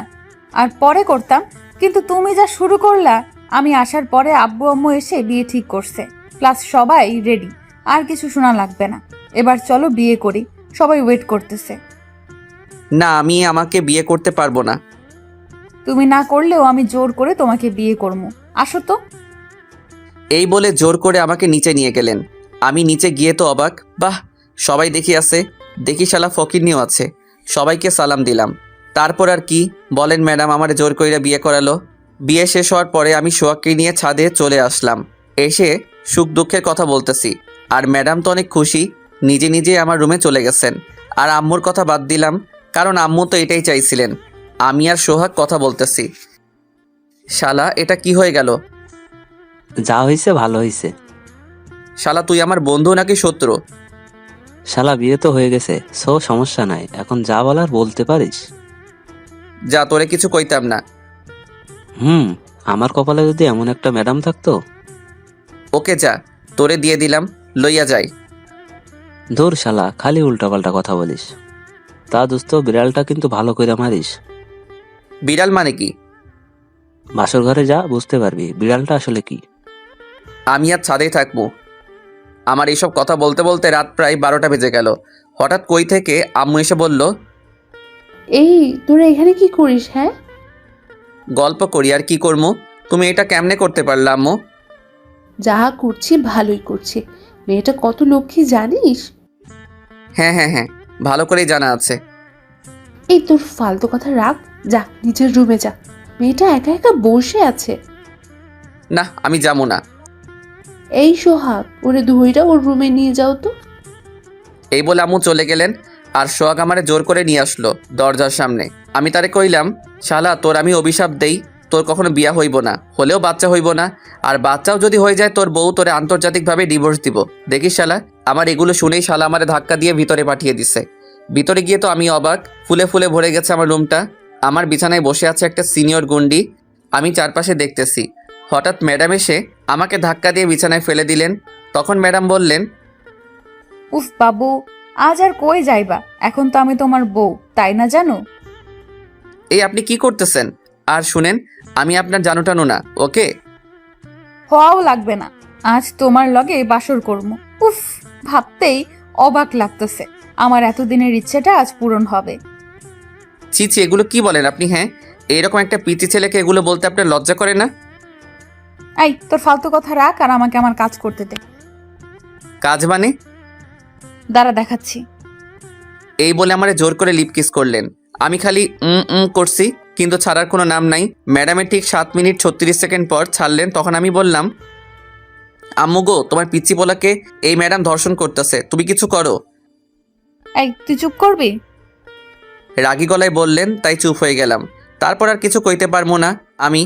আর পরে করতাম, কিন্তু তুমি যা শুরু করলা। আমি আসার পরে আব্বু আম্মু এসে বিয়ে ঠিক করছে, প্লাস সবাই রেডি। আর কিছু শোনা লাগবে না। এবার চলো বিয়ে করি, সবাই ওয়েট করতেছে। না, আমি আমাকে বিয়ে করতে পারবো না। তুমি না করলেও আমি জোর করে তোমাকে বিয়ে করবো। আসো তো। এই বলে জোর করে আমাকে নিচে নিয়ে গেলেন। আমি নিচে গিয়ে তো অবাক। বাহ, সবাই দেখি আছে, দেখি শালা ফকিরনিও আছে। সবাইকে সালাম দিলাম। তারপর আর কি বলেন, ম্যাডাম আমার জোর কইরা বিয়ে করালো। বিয়ে শেষ হওয়ার পরে আমি সোহাগকে নিয়ে ছাদে চলে আসলাম। এসে সুখ দুঃখের কথা বলতেছি। আর ম্যাডাম তো অনেক খুশি, নিজে নিজে আমার রুমে চলে গেছেন। আর আম্মুর কথা বাদ দিলাম, কারণ আম্মু তো এটাই চাইছিলেন। আমি আর সোহাগ কথা বলতেছি। শালা এটা কি হয়ে গেল? যা হয়েছে ভালো হয়েছে। শালা তুই আমার বন্ধু নাকি শত্রু? শালা বিয়ে তো হয়ে গেছে, সো সমস্যা নাই। এখন যা বলার বলতে পারিস। যা, তোরে কিছু কইতাম না। আমার কপালে যদি এমন একটা ম্যাডাম থাকতো। ওকে যা, তোরে দিয়ে দিলাম, লইয়া যাই। ধুর শালা, খালি উল্টাপাল্টা কথা বলিস। তা দোস্ত, বিড়ালটা কিন্তু ভালো করে মারিস। বিড়াল মানে কি? বাসর ঘরে যা, বুঝতে পারবি বিড়ালটা আসলে কি। আমি আর ছাদেই থাকবো। আমার এইসব কথা বলতে বলতে রাত প্রায় 12টা বেজে গেল। হঠাৎ কই থেকে আম্মু এসে বলল, এই তোরা এখানে কি করিস? হ্যাঁ, গল্প করি। আর কি করবো? তুমি এটা কেমনে করতে পারলে আম্মু? যা করছি ভালোই করছি। মেয়েটা কত লক্ষ্মী জানিস? হ্যাঁ হ্যাঁ হ্যাঁ, ভালো করেই জানা আছে। এই তোর ফালতু কথা রাখ, যা নিজের রুমে যা। মেয়েটা একা একা বসে আছে। না, আমি যাবো না। এই সোহাগ, ওরে ধইরা ওর রুমে নিয়ে যাও তো। এই বলে আম্মু চলে গেলেন, আর সোহাগ আমারে জোর করে নিয়ে আসলো দরজার সামনে। আমি তারে কইলাম, শালা তোর আমি অভিশাপ দেই, তোর কখনো বিয়া হইব না, হলেও বাচ্চা হইব না, আর বাচ্চাও যদি হয়ে যায় তোর বউ তোরে আন্তর্জাতিকভাবে ডিভোর্স দিব। দেখিস শালা। আমার এগুলো শুনেই শালা আমারে ধাক্কা দিয়ে ভিতরে পাঠিয়ে দিছে। ভিতরে গিয়ে তো আমি অবাক, ফুলে ফুলে ভরে গেছে আমার রুমটা। আমার বিছানায় বসে আছে একটা সিনিয়র গুন্ডি। আমি চারপাশে দেখতেছি। হঠাৎ ম্যাডাম এসে আমাকে ধাক্কা দিয়ে বিছানায় ফেলে দিলেন। তখন ম্যাডাম বললেন, উফ বাবু, আজ আর কই যাইবা? এখন তো আমি তোমার বউ, তাই না জানো? এই আপনি কি করতেছেন? আর শুনেন, আমি আপনার জানো টানো না, ওকে? হওয়াও লাগবে না। আজ তোমার লগে বাসর করবো। উফ, ভাবতেই অবাক লাগতেছে। আমার এতদিনের ইচ্ছেটা আজ পূরণ হবে। ছি ছি, এগুলো কি বলেন আপনি? হ্যাঁ, এইরকম একটা পিচি ছেলেকে এগুলো বলতে আপনার লজ্জা করে না? এই, তোর ফালতু কথা রাখ আর আমাকে আমার কাজ করতে দে। কাজ মানে? দাঁড়া, দেখাচ্ছি। এই বলে আমারে জোর করে লিপ কিস করলেন। আমি খালি করছি, কিন্তু ছাড়ার কোনো নাম নাই। ম্যাডামের ঠিক 7 মিনিট 36 সেকেন্ড পর ছাড়লেন। তখন আমি বললাম, আম্মু গো, তোমার পিচ্চি পোলাকে এই ম্যাডাম ধর্ষণ করতেছে, তুমি কিছু করো। এই, তুই চুপ করবি? রাগী গলায় বললেন, তাই চুপ হয়ে গেলাম। তারপর আর কিছু কইতে পারবো না আমি।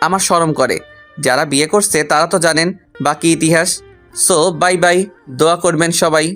আমার শরম করে। যারা বিয়ে করছে তারা তো জানেন বাকি ইতিহাস। সো বাই বাই, দোয়া করবেন সবাই।